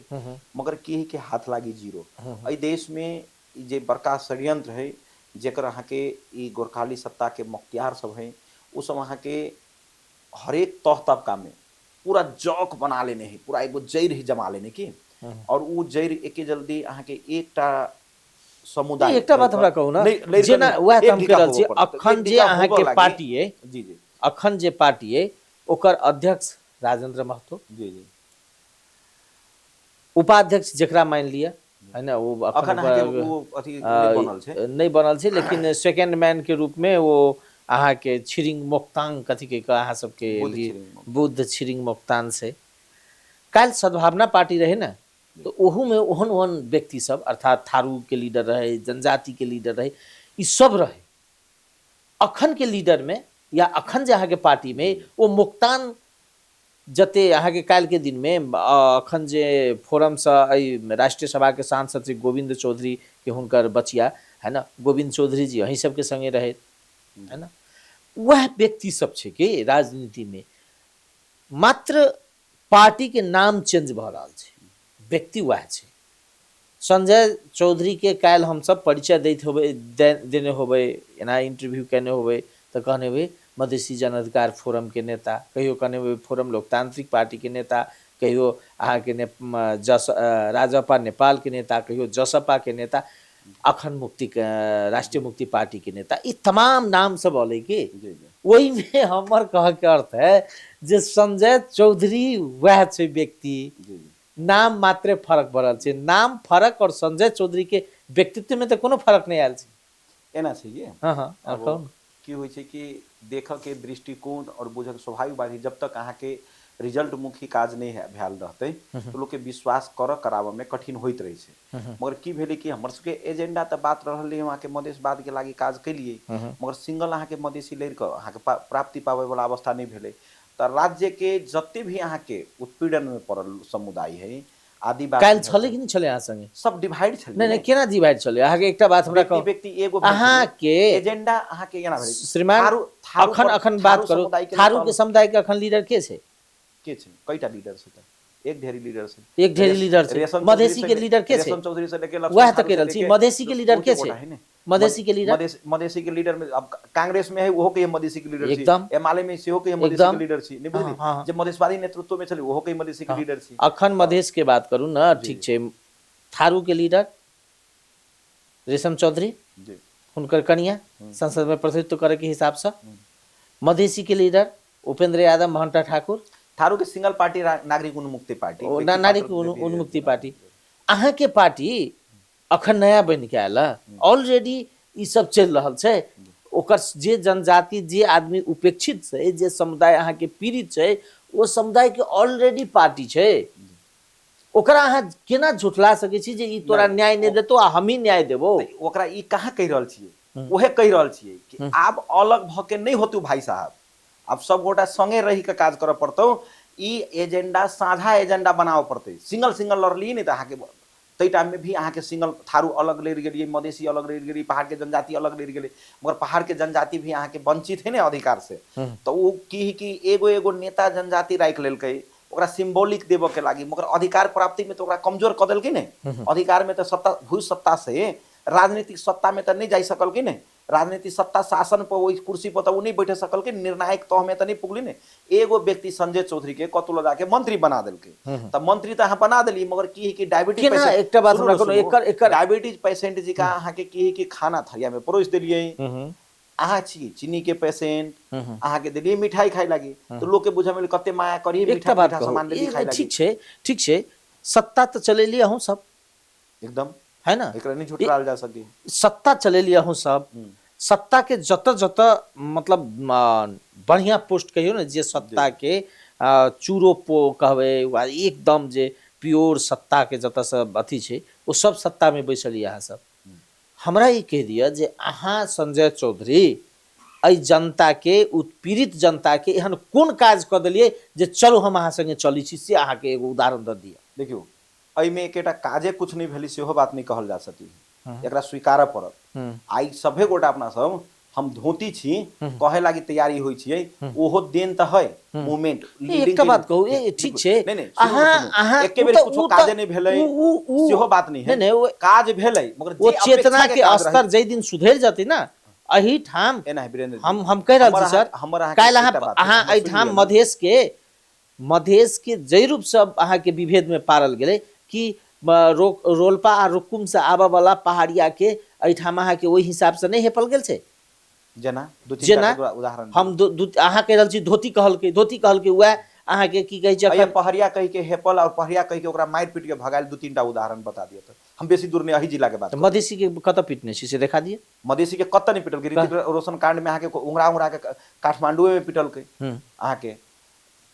मगर की है कि हाथ लागी जीरो। एहि देश में ई जे बड़का षड्यंत्र है जेकर अहाँ के ई गोरखाली सत्ता के मुख्तियार सब है, उ सब अहाँ के हरेक तह तबका में पूरा जौक बना लेने है, पूरा एगो जड़ ही जमा लेने की, और उ जड़ एके जल्दी अहाँ के एकटा समुदाय एकटा बात हमरा कहू ना, जेना वह त हम कह रहल छी, अखन जे अहाँ के पार्टी है, जी जी अखन जे पार्टी है ओकर अध्यक्ष राजेंद्र महतो, जी जी उपाध्यक्ष जेकरा मान लिया है ना, वो अखन अहाँ के वो अथी नहीं बनल छै, नहीं बनल छै, लेकिन सेकंड मैन के रूप में वो अहाँ के छिरिंग मोक्तांग कथी के अहाँ सबके बुद्ध छिरिंग मोक्तान से काल सद्भावना पार्टी रहे ना, तो ओहू में ओहन ओहन व्यक्ति सब अर्थात थारू के लीडर रहे, जनजाति के लीडर रहे, ई सब रहे। अखन के लीडर में या अखन जे अहाँ के पार्टी में वो मुक्तान जते अहाँ के काल के दिन में अखन जे फोरम से राष्ट्रीय सभा के सांसद श्री गोविंद चौधरी के हुनकर बचिया है ना, गोविंद चौधरी जी अहीं सबके संगे रहे है ना, वह व्यक्ति सब छे कि राजनीति में मात्र पार्टी के नाम चेंज भ रहा है, व्यक्ति वह है। संजय चौधरी के काल हम सब परिचय देने होबे, एना इंटरव्यू करने होबे तो कहने हुए मधेसी जन अधिकार फोरम के नेता, कहियो कहने हुए फोरम लोकतांत्रिक पार्टी के नेता, कहियो अहाँ के राजपा नेपाल के नेता, कहियो जसपा के नेता, अखन मुक्ति राष्ट्रीय मुक्ति पार्टी के नेता, ये तमाम नाम सब अलै कि वही में हमर कह के अर्थ है जे संजय चौधरी वह छे व्यक्ति, नाम मात्रे फरक बढ़ल छे, नाम फरक और संजय चौधरी के व्यक्तित्व में तो कोनो फरक नहीं आयल छे। एना छै ये हाँ हाँ अब की होइ छै कि देखऽ के दृष्टिकोण और बुझक स्वाभाविक बात है, जब तक अहाँ के रिजल्ट मुखी काज नहीं है भैल रहते तो लोग के विश्वास कराबे में कठिन होइत रहे छै। मगर की भेलै कि हमर सबके एजेंडा तो बात रहलै वहाँ के मधेशवाद के लागी काज कैलिए, मगर सिंगल अहाँ के मधेसी लड़ के अहाँ के प्राप्ति पावे वाला अवस्था नहीं भेलै। तो राज्य के जते भी अहाँ के उत्पीड़न में पड़ल समुदाय है, आदिवासी काल छले कि नहीं छले अहाँ संगे सब डिवाइड छले, नहीं नहीं केना डिवाइड छले अहाँ के एकटा बात हमरा कहू, व्यक्ति एगो अहाँ के एजेंडा अहाँ के केना भेलै श्रीमान अखन बात करू, थारू के समुदाय के अखन लीडर के छै कईटा लीडर छै, एक ढेरी लीडर छै, एक ढेरी लीडर छै, मधेसी के लीडर के छै, रेशम चौधरी से लेके वह त केरल छी, मधेसी के लीडर के छै, मधेसी के लीडर मधेसी के लीडर में अब कांग्रेस में है वो के मधेसी के लीडर छी, एकदम एमआलए में सेहो के मधेसी के लीडर छी, नहीं बुझली जब मधेशवादी नेतृत्व में चले वो के मधेसी के लीडर छी। अखन मधेश के बात करू ना, ठीक छै, थारू के लीडर रेशम चौधरी जी हुनकर कनिया संसद में प्रतिनिधित्व करे के हिसाब से, मधेसी के लीडर उपेंद्र यादव, महंता ठाकुर, थारू के सिंगल पार्टी नागरिक उन्मुक्ति पार्टी, नागरिक उन्मुक्ति पार्टी, अहाँ के पार्टी अखन नया बन के आयल, ऑलरेडी ई सब चल रहा छै, ओकर जे जनजाति जे आदमी उपेक्षित छै, जे समुदाय अहाँ के पीड़ित छै, वो समुदाय के ऑलरेडी पार्टी छै, ओकरा अहाँ केना झुठला सकै छी जे ई तोरा न्याय नहीं देतो आ हम ही न्याय देबो। ओकरा ई कहाँ कह रहल छियै, ओहे कह रहल छियै कि आब अलग भ के नहीं होतू भाई साहब, अब सब गोटा संगे रही के काज करे पड़तौ, ई एजेंडा साझा एजेंडा बनावे पड़ते, सिंगल सिंगल लड़ली नहीं तो अहाँ के तई टाइम में भी अहाँ के सिंगल थारू अलग लड़ गेलिए, मधेसी अलग लड़ गेली, पहाड़ के जनजाति अलग लड़ गेले, मगर पहाड़ के जनजाति भी अहाँ के वंचित है ना अधिकार से, तो वो की एगो एगो नेता जनजाति राख लेलकै ओकरा सिंबॉलिक देबो के लागी, मगर अधिकार प्राप्ति में तो ओकरा कमजोर क देलकै ने, अधिकार में तो सत्ता भू सत्ता से राजनीतिक सत्ता में तो नहीं जा सकल कि नहीं, राजनीतिक सत्ता शासन पर वही कुर्सी पर तो वो नहीं बैठे सकल कि निर्णायक तह में तो नहीं पुगली ने, एगो व्यक्ति संजय चौधरी के कतुल जाके मंत्री बना देलकै, तो मंत्री तो अहाँ बना देली, मगर की कि डायबिटीज डायबिटीज पेशेंट जी का अहाँ के की खाना थरिया में परोस देलिए, अहाँ छी चीनी के पेशेंट, अहाँ के देलिए मिठाई खाई लागी, तो लोग के बुझे में कते माया करी मीठा मीठा सामान देली खाई लागी। ठीक छे, सत्ता तो चले लिया हूं सब एकदम है ना, एकरा नहीं झुटलाल जा सके, सत्ता चले लिया हूं सब, सत्ता के जत मतलब बढ़िया पोस्ट कहियो ना, जे सत्ता के चूरो पो कहबे एकदम जे प्योर सत्ता के जत सब अथी छे, वो सब सत्ता में बैसल यहाँ सब। हमरा ये कह दिया जे अहाँ संजय चौधरी अई जनता के उत्पीड़ित जनता के एहन कोन काज क देलिए जे चलो हम अहाँ संगे चली छी, से अहाँ के एगो उदाहरण द दिया। देखियो अई में एकेटा काजे कुछ नहीं भेली सेहो बात नहीं कहल जा सकी, एकरा स्वीकार पड़त। आई सभे गोटा अपना सब हम धोती छी कहे लागी तैयारी होई छियै ओहो देन त है मूवमेंट एकटा बात कहू ए ठीक छै नहीं नहीं अहाँ एके बेर कुछो काजे नहीं भेलै सेहो बात नहीं है काज भेलै मगर वो चेतना के स्तर जै दिन सुधर जतै ना अही ठाम हम कह रहल छी सर काल्हि अहाँ एहि ठाम मधेश के जय रूप से अहाँ के विभेद में पारल गेलै कि रोलपा आ रुकुम से आबऽ वाला पहाड़िया के एहि ठाम अहाँ के ओहि हिसाब से नहीं हेपल गेल छै जेना उदाहरण हम अहाँ कह रहल छी धोती कहलकै वह अहाँ के की कहै छै पहरिया कहि के हेपल और पहरिया कहि के ओकरा मार पीट के भगायल 2-3 टा उदाहरण बता दिए तो हम बेसी दूर नहीं अही जिला के बात मधेसी के कत पिटने छी से देखा दिए मधेसी के कत नहीं पिटल गिरिधर रोशन कांड में अहाँ के उंगरा के काठमांडू में पिटल के अहाँ के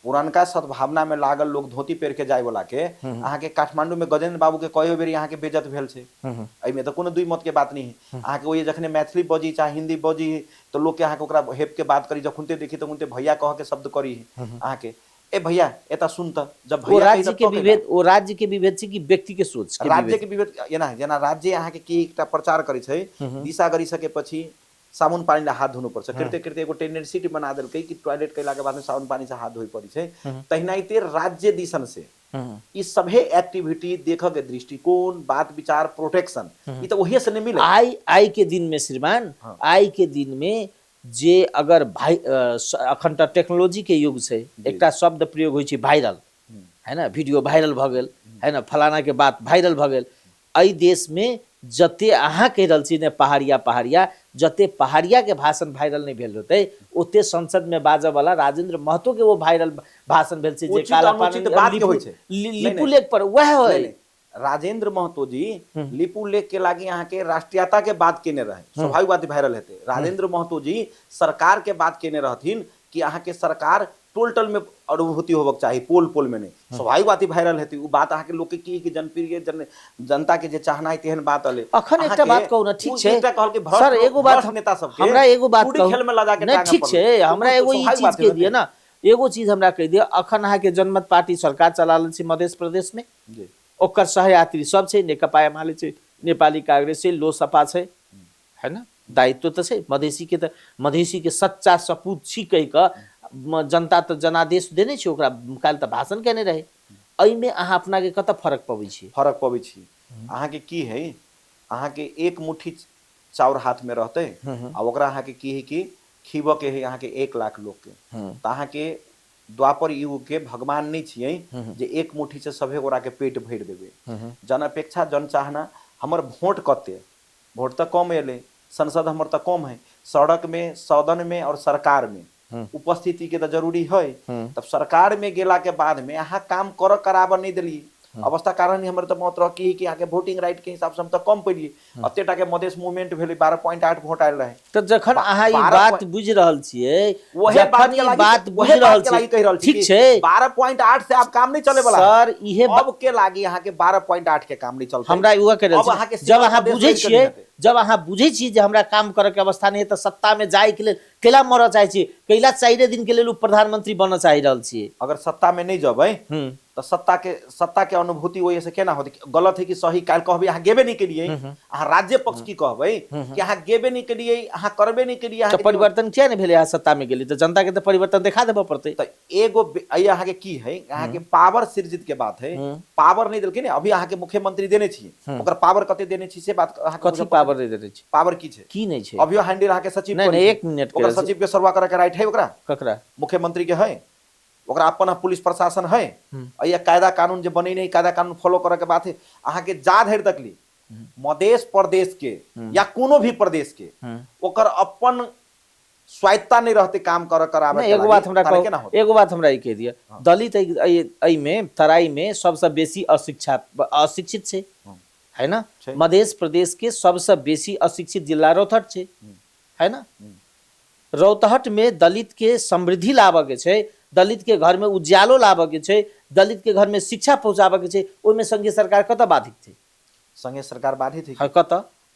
पुरानका सद्भावना में लागल लोग धोती पहिर के जाय वाला के अहाँ के काठमांडू में गजेंद्र बाबू के कयो बेरी अहाँ के बेइज्जत भेल छै एहि में तो कोनो दुई मत के बात नहीं है अहाँ के ओए जखने मैथिली बजी चाहे हिंदी बजी तो लोग के अहाँ के ओकरा हेप के बात करी जखुनते देखी तो उनते भैया कह के शब्द करी अहाँ के ए भैया एता सुन त जब भैया राज्य के विभेद ओ राज्य के विभेद छै कि व्यक्ति के सोच के राज्य के विभेद जेना राज्य अहाँ के की एकटा प्रचार करी छै दिशा गरी सके पछि साबुन पानी ले हाथ धोनु पर्छ करते करते एगो टेंडेंसी बना देलकै कि टॉयलेट कैला के बाद में साबुन पानी से हाथ धोई पड़ी छै तहिनाइते राज्य दिशन से ई सभे एक्टिविटी देखक के दृष्टिकोण बात विचार प्रोटेक्शन ई तो वही से नहीं मिले आई के दिन में श्रीमान आई के दिन में जे अगर भाई अखन त टेक्नोलॉजी के युग छै एकटा शब्द प्रयोग होइ छै वायरल है ना वीडियो वायरल भ गेल है ना फलाना के बात वायरल भ गेल एहि देश में जते अहाँ कह रहल छी ने पहाड़िया जते पहाड़िया के भाषण वायरल नहीं भेल होते ओते संसद में बाजऽ वाला राजेंद्र महतो के वो वायरल भाषण भेल छै जे काला पानी बात के होय छै लिपू लेक पर वह होय राजेंद्र महतो जी लिपू लेक के लागी अहाँ के राष्ट्रीयता के बात केने रहे स्वाभाविक बात वायरल हेते राजेंद्र महतो जी सरकार के बात केने रहथिन कि अहाँ के सरकार टोल में अनुभूति होबक चाहिए पोल में नहीं स्वाभाविक बात वायरल हेती उ बात अहाँ के लोग के की जनप्रिय जनता के जे चाहना है तेहन बात अले अखन एकटा बात कहू ना ठीक छै सर एगो बात नेता सब हमरा एगो बात कहू खेल में लगा के नहीं ठीक छै हमरा एगो ई चीज कह दिए ना एगो चीज हमरा कह दिए अखन अहाँ के जनमत पार्टी सरकार चला रहल छै मध्य प्रदेश में ओकर सहयात्री सब छै नेकपा एमाले छै नेपाली कांग्रेस छै लोसपा छै है ना दायित्व तो छै मधेसी के सच्चा सपूत छी कह के जनता तो जनादेश देने छै ओकरा काल त भाषण केने रहे एहि में अहाँ अपना के कत फर्क पबै छी अहाँ के की है अहाँ के एक मुट्ठी चाउर हाथ में रहते आ ओकरा अहाँ के की है कि खीब के है अहाँ के 1 लाख लोग के त अहाँ के द्वापर युग के भगवान नहीं छियै जे एक मुट्ठी से सभे गोरा के पेट भर देवे जन अपेक्षा जन चाहना हमर वोट कते वोट तो कम एले संसद हमर तो कम है सड़क में सदन में और सरकार में उपस्थिति के तो जरूरी है तब सरकार में गेला के बाद में अहाँ काम कराबर नहीं दिलिए अवस्था कारण हमर तो मत रह कि आगे वोटिंग राइट के हिसाब से हम तो कम पेलिए अतेटा के मधेश मूवमेंट भेले 12.8 वोट आयल रहे तो जखन अहाँ ई बात बुझ रहल छियै वहे बात बुझ रहल छी ठीक छै 12.8 से आप काम नहीं चले वाला सर इहे अब के लागी अहाँ के 12.8 के काम नहीं चलते हमरा युवा के जब अहाँ बुझै छियै जे हमरा काम करे के अवस्था नहीं है तो सत्ता में जाए के लिए कैला मर चाहे छी कैला 4 दिन के लिए प्रधानमंत्री बनना चाह रहल छी अगर सत्ता में नहीं जबै तो सत्ता के अनुभूति वही से केना होती गलत है कि सही काल कहबे अहाँ गेबे नहीं केलिए अहाँ राज्य पक्ष की कहबे कि अहाँ गेबे नहीं केलिए अहाँ करबे नहीं केलिए तो परिवर्तन किया नहीं भेले अहाँ सत्ता में गेली तो जनता के तो परिवर्तन दिखा देबे पड़ते तो एगो अहाँ के की है अहाँ के पावर सृजित के बात है पावर नहीं देलके ने अभी अहाँ के मुख्यमंत्री देने छी ओकर पावर कते देने छी से बात अहाँ कथि पावर नहीं देने छी पावर की छै की नहीं छै अभी हैंडल अहाँ के सचिव नहीं 1 मिनट ओकर सचिव के सर्वा करे के राइट है ओकरा ककरा मुख्यमंत्री के है ओकरा अपन पुलिस प्रशासन है या कायदा कानून जो बनी नहीं कायदा कानून फॉलो करे के बात है अहाँ के जा धरि तक ली मध्य प्रदेश के या कोनो भी प्रदेश के ओकर अपन स्वायत्ता नहीं रहते काम करावे एगो बात हमरा कह दिया दलित एहि में तराई में सबसे बेसी अशिक्षित छै है ना मध्य प्रदेश के सबसे बेसी अशिक्षित जिला रौतहट छै है ना रौतहट में दलित के समृद्धि लाबे के छै दलित के घर में उज्यालो लाबे के छै दलित के घर में शिक्षा पहुंचाबे के छै ओमे संघीय सरकार कत बाधित छै संघीय सरकार बाधित है कत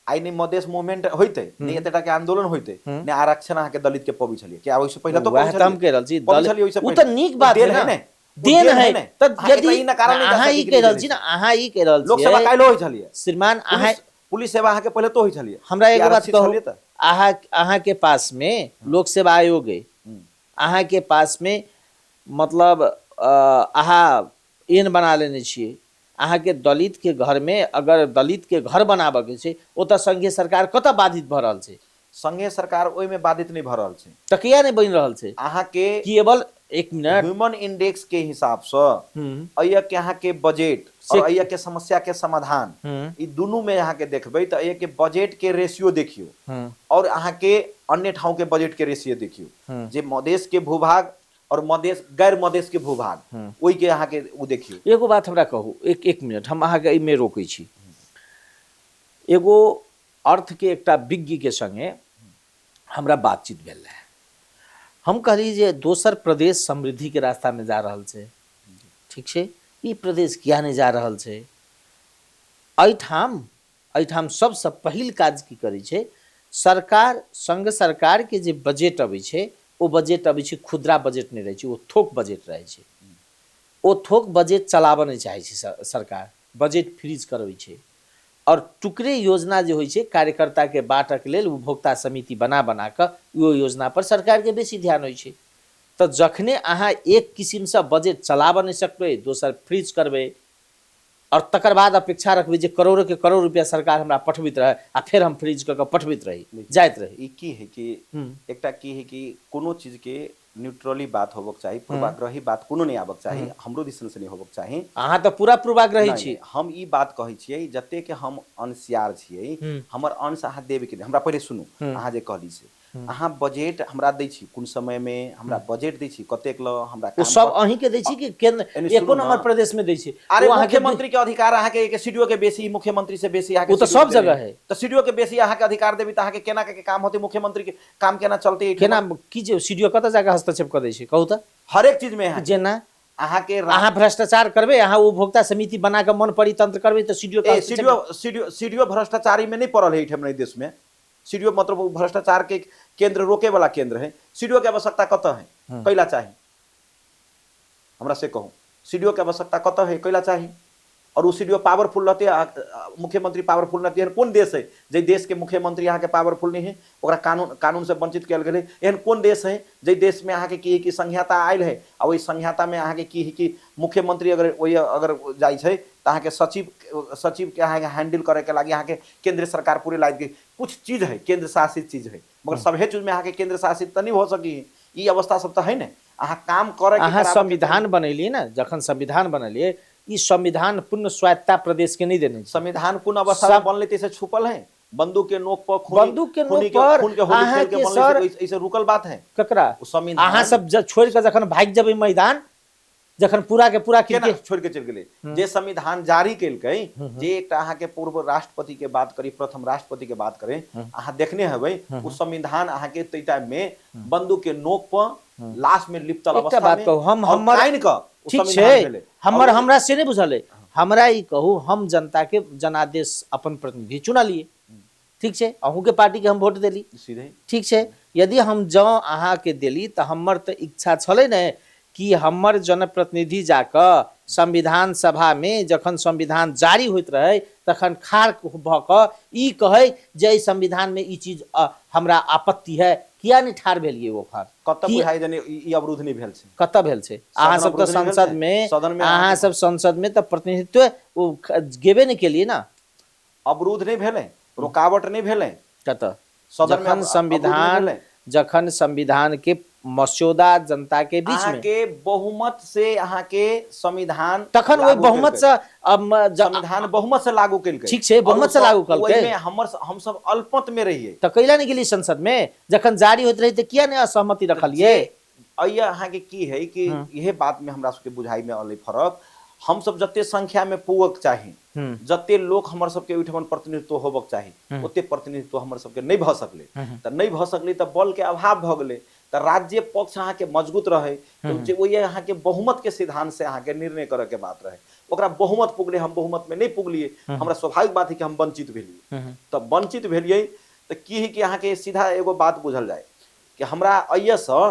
आई नहीं मधेश मूवमेंट होते नहीं एतटा के आंदोलन होते ने आरक्षण अहाँ के दलित के पबी छलिए क्या ओइसे पहिले तो हम कह रहल छी उ त नीक बात है ना देन है त यदि अहाँ ई कह रहल छी ना अहाँ ई कह रहल छी लोक सेवा काल्हि होय छलिए श्रीमान अहाँ पुलिस सेवा अहाँ के पहिले तो होय छलिए हमरा एगो बात कहू अहाँ के पास में लोक सेवा आयोग है, अहाँ के पास में मतलब अहाँ एन बना लेने छिए, अहाँ के दलित के घर में अगर दलित के घर बनाबे के छै ओतऽ संघीय सरकार कतऽ बाधित भऽ रहल छै? संघीय सरकार ओहिमे बाधित नहीं भऽ रहल छै। तऽ किया नहीं बनि रहल छै? अहाँ के केवल एक मिनट ह्यूमन इंडेक्स के हिसाब से अय्या के अहाँ के बजट और अय्या के समस्या के समाधान ई दुनू में अहाँ के देखबै तऽ अय्या के बजट के रेशियो देखियो और अहाँ के अन्य ठाव के बजट के रेशियो देखियो, जे मधेश के भूभाग और मधेश गैर मधेश के भूभाग ओहि के अहाँ के उ देखियो। एगो बात हमरा कहू, एक मिनट हम अहाँ के एहिमे रोकै छी। एगो अर्थ के एकटा विज्ञ के संगे हमरा बातचीत भेल रहे, हम कहली जे दोसर प्रदेश समृद्धि के रास्ता में जा रहल छै, ठीक छै, ई प्रदेश किया नहीं जा रहल छै? एहिठाम सबसे पहिल काज की करै छै सरकार, संघ सरकार के जे बजट अबै छै ओ बजट अबै छै खुदरा बजट नहीं रहै छै, ओ थोक बजट रहै छै। ओ थोक बजट चलाबऽ नहीं चाहै छै सरकार, बजट फ्रीज करबै छै और टुकड़े योजना जे होइ छै कार्यकर्ता के बाँटक लेल उपभोक्ता समिति बना कऽ ओ योजना पर सरकार के बेसी ध्यान होइ छै। तऽ जखने अहाँ एक किसिम से बजट चलाबऽ नहीं सकबै, दोसर फ्रीज करबै और तकर बाद अपेक्षा रखबै जे करोड़ों के करोड़ रुपया सरकार हमरा पठबैत रहे आ फिर हम फ्रीज कऽ पठबैत रही जाइत रही। ई की है कि एकटा की है कि कोनो चीज के न्यूट्रली बात होबक चाही, पूर्वाग्रही बात कोनो नहीं आबक चाही, हमरो दिसन से नहीं होबक चाही। अहाँ तऽ पूरा पूर्वाग्रही छी। हम ई बात कहै छियै जते के हम अंशयार छियै, हमर अंश अहाँ देबे के, हमरा पहले सुनू, अहाँ जे कहली से अहाँ बजट हमरा दै छी कोन समय में, हमरा बजट दै छी कतेक ल, हमरा ओ सब अहीं के दै छी कि केंद्र एको नंबर प्रदेश में दै छी? अरे मुख्यमंत्री के अधिकार अहाँ के सीडीओ के बेसी, मुख्यमंत्री से बेसी अहाँ के, वो तो सब जगह है। तो सीडीओ के बेसी अहाँ के अधिकार देबी त अहाँ के केना के काम होते, मुख्यमंत्री के काम केना चलते, केना की जे सीडीओ कतऽ जाके हस्तक्षेप कर दै छै कहू तऽ? हर एक चीज में है जेना अहाँ के अहाँ भ्रष्टाचार करबै, अहाँ उपभोक्ता समिति बना के मन परितंत्र करबै तो सीडीओ भ्रष्टाचारी में नहीं पड़ल है हमने देश में। सीडीओ मतलब भ्रष्टाचार के केंद्र रोके वाला केंद्र है। सीडीओ के आवश्यकता कत है, कैला चाहिए? हमरा से कहूँ सीडीओ के आवश्यकता कत है, कैला चाहिए? और वो सीडीओ पावरफुल रहते, मुख्यमंत्री पावरफुल रहते हैं। कौन देश है जे देश के मुख्यमंत्री यहाँ के पावरफुल नहीं है, ओकरा कानून से वंचित कल गए? एहन कौन देश है जे देश में अहाँ के की है कि संहिता आयल है और वही संहिता में अहाँ के की है कि मुख्यमंत्री अगर वही अगर जाइ छै तो अहाँ के सचिव के अहाँ हैंडल करे के लागी अहाँ के केंद्र सरकार पूरे लाइक के कुछ चीज है केंद्र शासित चीज है, मगर सभे चीज में अहाँ के केंद्र शासित तो नहीं हो सकी। ई अवस्था सब तो है ना, अहाँ काम करे अहाँ संविधान बनैलिए ना, जखन संविधान बनलिए ई संविधान पूर्ण स्वायत्ता प्रदेश के नहीं देने। संविधान कौन अवस्था में बनले तैसे छुपल है? बंदूक के नोक पर अहाँ के सर ऐसे रुकल बात है ककरा? अहाँ सब छोड़ के जखन भाग जबै मैदान, जखन पूरा के पूरा छोड़ के चल गेले, जे संविधान जारी केलकै, जे एकटा अहाँ के पूर्व राष्ट्रपति के बात करी, प्रथम राष्ट्रपति के बात करें, अहाँ देखने हबै उ संविधान अहाँ के तै टाइम में बंदूक के नोक पर लाश में लिपटल अवस्था में हम हमर आइन का ठीक छै, हमरा से नहीं बुझल है। हमरा ई कहू, हम जनता के जनादेश अपन प्रतिनिधि चुनलिए, ठीक छै, अहूँ के पार्टी के हम वोट देली सीधे, ठीक छै। यदि हम जँ अहाँ के देली तो हमर तो इच्छा छलै ने कि हमर जनप्रतिनिधि जाकर संविधान सभा में जखन संविधान जारी होइत रहे तखन खाड़ भऽ कऽ ई कहे जे संविधान में ई चीज हमरा आपत्ति है, किया नहीं ठाड़ भेलिए? वो खाड़ कतऽ बुझाइ जने ई अवरोध नहीं भेल छै, कतऽ भेल छै? अहाँ सब तो संसद में, अहाँ सब संसद में तो प्रतिनिधित्व वो गेबे नहीं केलिए ना। अवरोध नहीं भेले, रुकावट नहीं भेले कतऽ? जखन संविधान के मसौदा जनता के बीच में के बहुमत से अहाँ के संविधान, तखन वो बहुमत से संविधान बहुमत से लागू केलकै, ठीक छै, बहुमत से लागू केलकै, में हम सब अल्पमत में रहिए तो कैला नहीं गेली संसद में? जखन जारी होइत रही तो किया नहीं असहमति रखलिए? अय्या अहाँ के की है कि यह बात में हमरा सबके बुझाई में अलै फरक। हम सब जते संख्या में पुगक चाही, जते लोग हमर सबके ओइठमन प्रतिनिधित्व होबक चाही, ओते प्रतिनिधित्व हमर सबके नहीं भ सकले। त नहीं भ सकले त बल के अभाव भ गेले, त राज्य पक्ष अहाँ के मजबूत रहे, तो वही अहाँ के बहुमत के सिद्धांत से अहाँ के निर्णय करे के बात रहे। ओकरा बहुमत पुगले, हम बहुमत में नहीं पुगलिए, हमरा स्वाभाविक बात है कि हम वंचित भेलिए। त वंचित भेलिए त की है कि अहाँ के सीधा एगो बात बुझल जाए कि हमरा अय्या से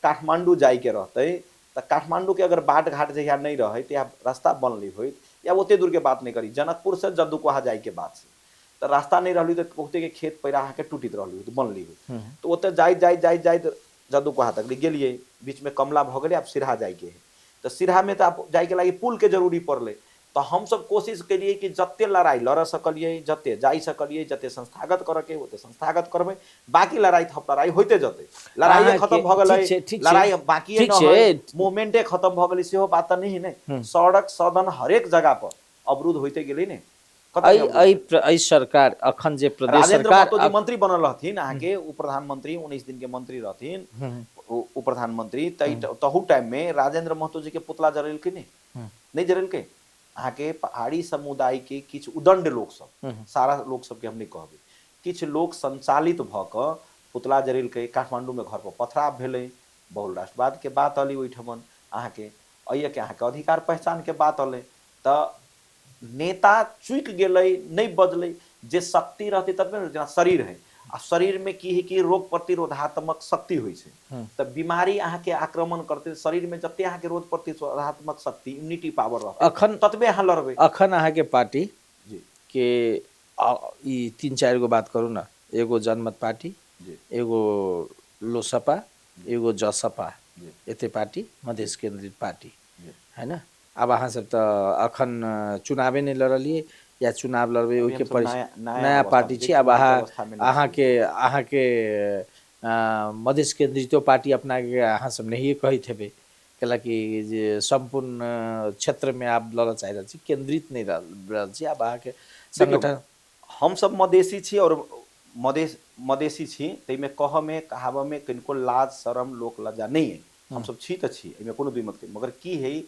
काठमांडू जाय के रहते, त काठमांडू के अगर बाट घाट जहिया नहीं रहे या रास्ता बनली होइत या ओते दूर के बात नहीं करी, जनकपुर से जद्दूकोहा जाय के बात से तो रास्ता नहीं रहली तो बहुते के खेत पैरा अहाँ के टूटित रहली तो बनली हुई तो ओते जाइत जदू कहाँ तक गेलिए बीच में कमला भ गए अब सिरहा जाइके है तो सिरहा में तो आप जाइके लागि पुल के जरूरी पड़ले तो हम सब कोशिश करिए कि जते लड़ाई लड़ सकलिए जते जाई सकलिए जते संस्थागत करके ओते संस्थागत करबे बाकी लड़ाई थप लड़ाई होते जते लड़ाई अहाँके- खत्म भ गेलै ठीक छै। लड़ाई बाकी ठीक न छै। है मूवमेंटे खत्म भ गेलै सेहो बात त नहीं ने सड़क सदन हरेक जगह पर अवरुद्ध होते गेलै ने एहि सरकार अखन जे प्रदेश राजेंद्र सरकार महतो जी मंत्री बनल रहथिन अहाँके उप प्रधानमंत्री 19 दिन के मंत्री रहथिन उप प्रधानमंत्री तहू टाइम में राजेंद्र महतो जी के पुतला जरेलकै नहीं जरेलकै अहाँके पहाड़ी समुदाय के किछु उदंड लोक सब सारा लोक सब के हम नहीं कहबै किछु लोक संचालित भ क पुतला जरेलकै काठमांडू में घर पर पथराव भेलै बहुल राष्ट्रवाद के बात अली ओहिठमन अहाँके के अहाँके अधिकार पहचान के बात अलै त नेता चुक गेलै नहीं बजलै जे शक्ति रहते तब में जेना शरीर है आ शरीर में की है कि रोग प्रतिरोधात्मक शक्ति होइ छै त बीमारी अहाँ के आक्रमण करते शरीर में जते अहाँ के रोग प्रतिरोधात्मक शक्ति इम्यूनिटी पावर रहते अखन ततबे अहाँ लड़बै अखन अहाँ के पार्टी जी के ई 3-4 गो बात करू ना एगो जनमत पार्टी जी एगो लोसपा एगो जसपा जी एते पार्टी मधेश केंद्रित पार्टी जी है ना अब अहाँ सब तो अखन चुनावे नहीं लड़लिए या चुनाव लड़बे अभी ओहि के हम सब नया अवस्था पार्टी में छी अब चुनाव के अहाँ अवस्था में नहीं अहाँ के मधेश केंद्रितो पार्टी अपना के अहाँ सब नहीं कहैत हेबे कैलाकि जे संपूर्ण क्षेत्र में आप लड़ चाह रहल छी केंद्रित नहीं रहल छी अब अहाँ के संगठन हम सब मधेसी छी और मधेसी छी तैमे कह में कहाव में किनको लाज शरम लोक लज्जा नहीं है हम सब छी त छी एमे कोनो दुई मत के मगर की है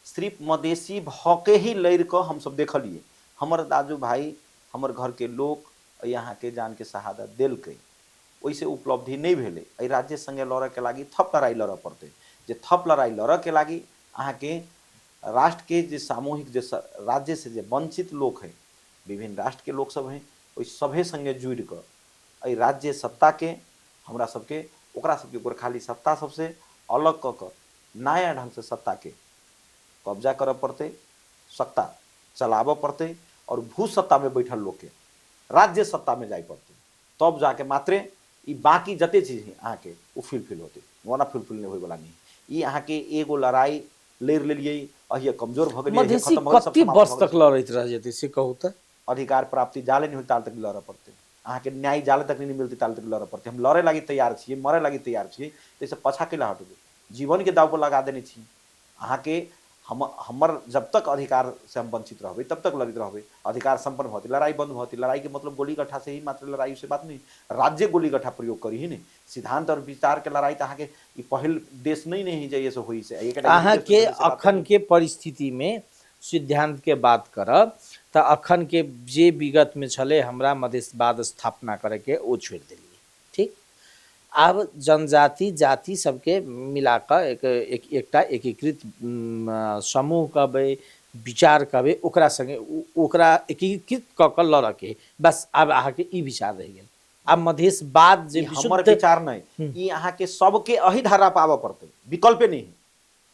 सिर्फ मधेसी भके ही लड़ क हम सब देखलिए हमर दाजू भाई हमर घर के लोग यहाँ के जान के शहादत देलकै ओइसे उपलब्धि नहीं भेले एहि राज्य संगे लड़े के लागी थप लड़ाई लड़ पड़ते जे थप लड़ाई लड़ के लागी अहाँ के राष्ट्र के जे सामूहिक जे राज्य से जे वंचित लोग है विभिन्न राष्ट्र के लोग सब हैं ओहि सभे संगे जुड़ क एहि राज्य सत्ता के हमरा सबके ओकरा सबके गोरखाली सत्ता सबसे अलग क नया ढंग से सत्ता के कब्जा कर पड़ते सत्ता चलाव पड़ते और भू सत्ता में बैठल लोग के राज्य सत्ता में जाए पड़ते तब जाके मात्रे ई बाकी जते चीज है अहाँ के वो फुलफिल होते वरना फुलफिल नहीं होय वाला नहीं ई अहाँ के एगो लड़ाई लड़ लेलिए अहिए कमजोर भ गेलिए मधेसी कति वर्ष तक लड़ैत रह जेतै से कहू त अधिकार प्राप्ति जाले नहीं होती ताल तक लड़ पड़ते अहाँ के न्याय जाले तक नहीं मिलती ताल तक लड़ पड़ते हम लड़े लगी तैयार छे मरे लगी तैयार छे तो पाछा के हटबे जीवन के दाव पर लगा देने छी अहाँ के हमर जब तक अधिकार से हम वंचित रहबे तब तक लड़ित रहबे अधिकार संपन्न होती लड़ाई बंद होती लड़ाई के मतलब गोली गट्ठा से ही मात्र लड़ाई से बात नहीं राज्य गोली गट्ठा प्रयोग करी ही नहीं सिद्धांत और विचार के लड़ाई तो अहाँ के पहल देश नहीं जाइए से हुई से अहाँ के अखन के परिस्थिति में सिद्धांत के बात करब तो अखन के जे विगत में छले हमरा मधेशवाद स्थापना करे के वो छोड़ दिलिए ठीक अब जनजाति जाति सबके मिलाकर एकटा एकीकृत समूह कहबै विचार कहबै ओकरा संगे ओकरा एकीकृत क के लड़ के बस अब अहाँ के ई विचार रह गेल अब मधेशवाद जे हमर विचार नहीं ई अहाँ के सबके अही धारा पाव पड़ते विकल्प नहीं है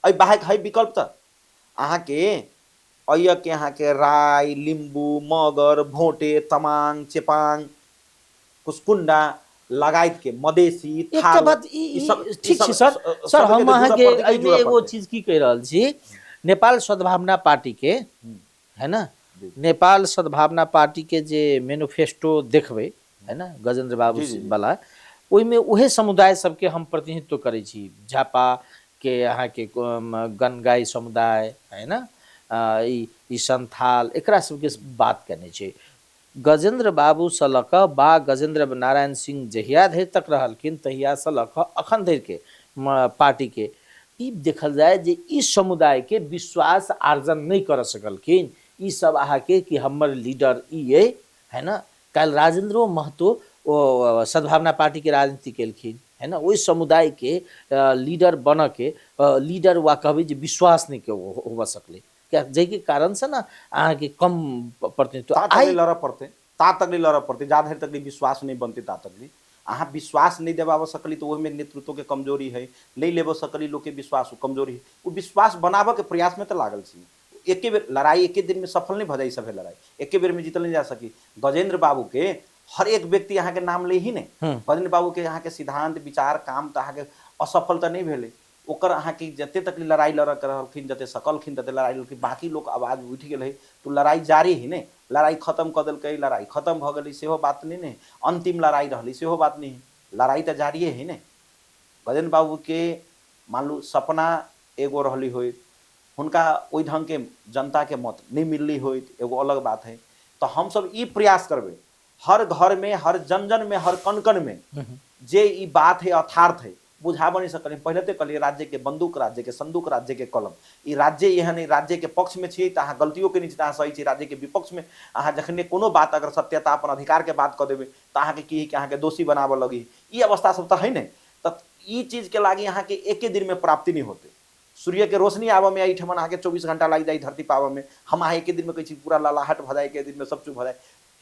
अई बाहक है विकल्प त अहाँ के के अहाँ के राय लिंबू मगर भोटे तमांग चेपांग कुसकुंडा लगाइत के मधेसी एक बात ठीक छै सर हम अहाँ के एमे एगो चीज की कह रहल छी नेपाल सद्भावना पार्टी के है ना नेपाल सद्भावना पार्टी के जे मैनिफेस्टो देखबै है ना गजेंद्र बाबू वाला ओहिमे उहे समुदाय सबके हम प्रतिनिधित्व करै छी झापा के अहाँ के गनगाई समुदाय है ना ई संथाल एकरा सबके बात करने छै गजेंद्र बाबू से लऽ कऽ बा गजेंद्र नारायण सिंह जहिया धरि तक रहलखिन तहिया से लऽ कऽ अखन धरि के पार्टी के ई देखल जाए जे ई समुदाय के विश्वास आर्जन नहीं कर सकलखिन ई सब अहाँ के कि हमर लीडर ई है ना कल राजेंद्रो महतो ओ सद्भावना पार्टी के राजनीति केलखिन है ना ओहि समुदाय के लीडर बन के लीडर वा कहबै जे विश्वास नहीं के हो सकले क्या के कारण से ना अहाँ के कम प्रतिनिधित्व लड़ पड़ते ता तक लड़ पड़ते जा धरि तक विश्वास नहीं बनते ता तक अहाँ विश्वास नहीं देवा सकली तो ओहिमे नेतृत्व के कमजोरी है नहीं लेब सकली लोग के विश्वास कमजोरी है वो विश्वास बनाबे के प्रयास में तो लागल छी एके बेर लड़ाई एके दिन में सफल नहीं भजाई सभे लड़ाई एके बेर में जीतल नहीं जा सकी। गजेंद्र बाबू के हर एक व्यक्ति यहाँ के नाम ले ही नहीं। गजेंद्र बाबू के यहाँ के सिद्धांत विचार काम तो अहाँ के असफल तो नहीं भेले। ओकर अहाँ के जते तक लड़ाई लड़क रहलखिन जते सकलखिन तते लड़ाई लड़खिन बाकी लोग आवाज उठ गेल है तो लड़ाई जारी ही नहीं। लड़ाई खत्म कर देलकै लड़ाई खत्म भ गेलै सेहो बात नहीं ने अंतिम लड़ाई रहली सेहो बात नहीं लड़ाई तो जारी ही नहीं। गजेंद्र बाबू के मान लू सपना एगो रहली होइत हुनका ओइ ढंग के जनता के मत नहीं मिलली होइत एगो अलग बात है। तो हम सब ई प्रयास करबे हर घर में हर जन जन में हर कण कण में जे ई बात है अर्थार्थ है बुझा बनी सकल। पहले तो कहलिए राज्य के बंदूक राज्य के संदूक राज्य के कलम ई राज्य यह नहीं राज्य के पक्ष में छी तो अहाँ गलतियों के नीचे अहाँ सही छी। राज्य के विपक्ष में अहाँ जखने कोनो बात अगर सत्यता अपन अधिकार के बात कर देवे तो अहाँ के की कि अहाँ के दोषी बनाबे लगी ई अवस्था सब तो है नहीं। तो ई चीज के लागी अहाँ के एके दिन में प्राप्ति नहीं होते। सूर्य के रोशनी आवे में ठमन अहाँ के 24 घंटा लग जाए धरती पावे में हम अहाँ एके दिन में कही पूरा ललाहट भ जाए के दिन में सब चुप भ जाए।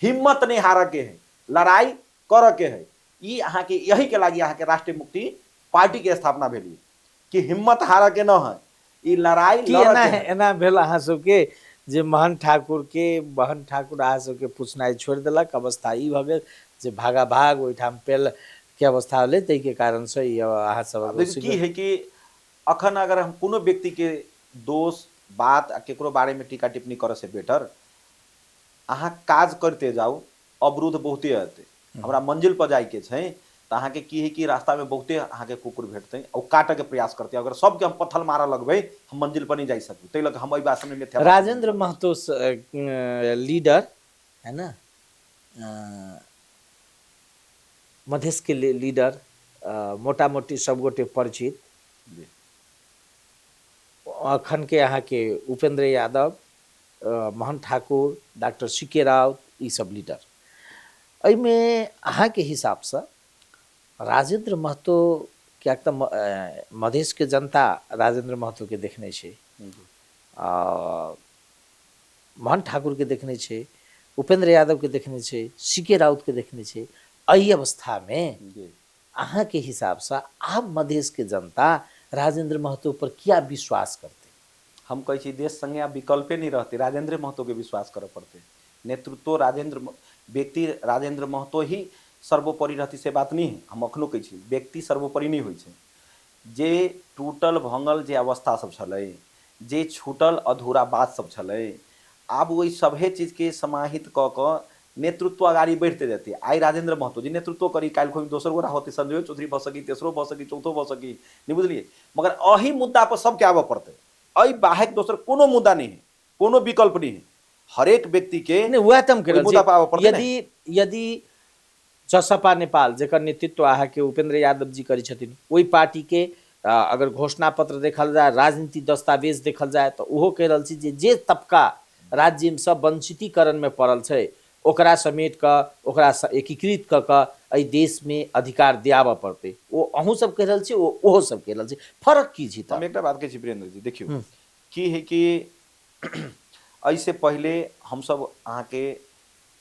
हिम्मत नहीं हार के है लड़ाई कर के है ई अहाँ के यही के लागी अहाँ के राष्ट्रीय मुक्ति पार्टी के स्थापना भेली कि हिम्मत हार के न है ई लड़ाई एना भेल अहाँ सबके जे महन ठाकुर अहाँ सबके पूछनाइ छोड़ देलक अवस्था ई भ गेल जे भागा भाग ओइठाम पेल के अवस्था होले तै के कारण से ई अहाँ सब की है कि अखन अगर हम कोनो व्यक्ति के दोष बात केकरो बारे में टीका टिप्पणी करे से बेटर अहाँ काज करते जाओ अवरुद्ध बहुते आते हमरा मंजिल पर जाए के छै तो अहाँ के की है कि रास्ता में बहुते अहाँ के कुकुर भेटते और काटे के प्रयास करते अगर सबके हम पत्थर मारा लगबे हम मंजिल पर नहीं जा सकते तै लग हम एहि बात में राजेंद्र महतो लीडर है ना मधेश के लीडर मोटा मोटी सब गोटे परिचित अखन के अहाँ के उपेंद्र यादव महन ठाकुर डॉक्टर सीके राउत ई सब लीडर एहिमे अहाँ के हिसाब से राजेंद्र महतो क्या तो मधेश के जनता राजेंद्र महतो के देखने छे महन ठाकुर के देखने छे उपेंद्र यादव के देखने छे सीके राउत के देखने छे एही अवस्था में अहाँ के हिसाब से आप मधेश के जनता राजेंद्र महतो पर क्या विश्वास करते? हम कही छी देश संगे आप विकल्पे नहीं रहते राजेंद्र महतो के विश्वास करे पड़ते। नेतृत्व व्यक्ति राजेंद्र महतो ही सर्वोपरि रहती से बात नहीं है। हम अखनो कही छी व्यक्ति सर्वोपरि नहीं होइ छै। जे टूटल भंगल जे अवस्था सब छलै जे छूटल अधूरा बात सब छलै आब वही सभे चीज के समाहित क क नेतृत्व आगाड़ी बढ़ते जाते। आई राजेंद्र महतो जी नेतृत्व करी काल खोई दोसर गोरा होते संजय चौधरी भ सकी तेसरो भ सकी चौथो भ सकी नहीं बुझलिए मगर अही मुद्दा पर सबके आबे पड़ते। अई बाहेक दोसर कोनो मुद्दा नहीं है कोनो विकल्प नहीं है। हर एक व्यक्ति के यदि जसपा नेपाल जेकर नेतृत्व अहाँ के उपेंद्र यादव जी करी छथिन वही पार्टी के अगर घोषणा पत्र देखल जाए राजनीति दस्तावेज देखल जाए तो उहो कह रहल छी जे तबका राज्य में सब वंचितीकरण में पड़ल छै ओकरा समेट क ओकरा एकीकृत क क एहि देश में अधिकार दियाबे पड़ते। वो अहूँ सब कह रहल छी ओहो सब कह रहल छी फर्क की छी? हम एकटा बात कह छी वीरेंद्र जी देखियो की है कि ऐसे पहले हम सब अहाँ के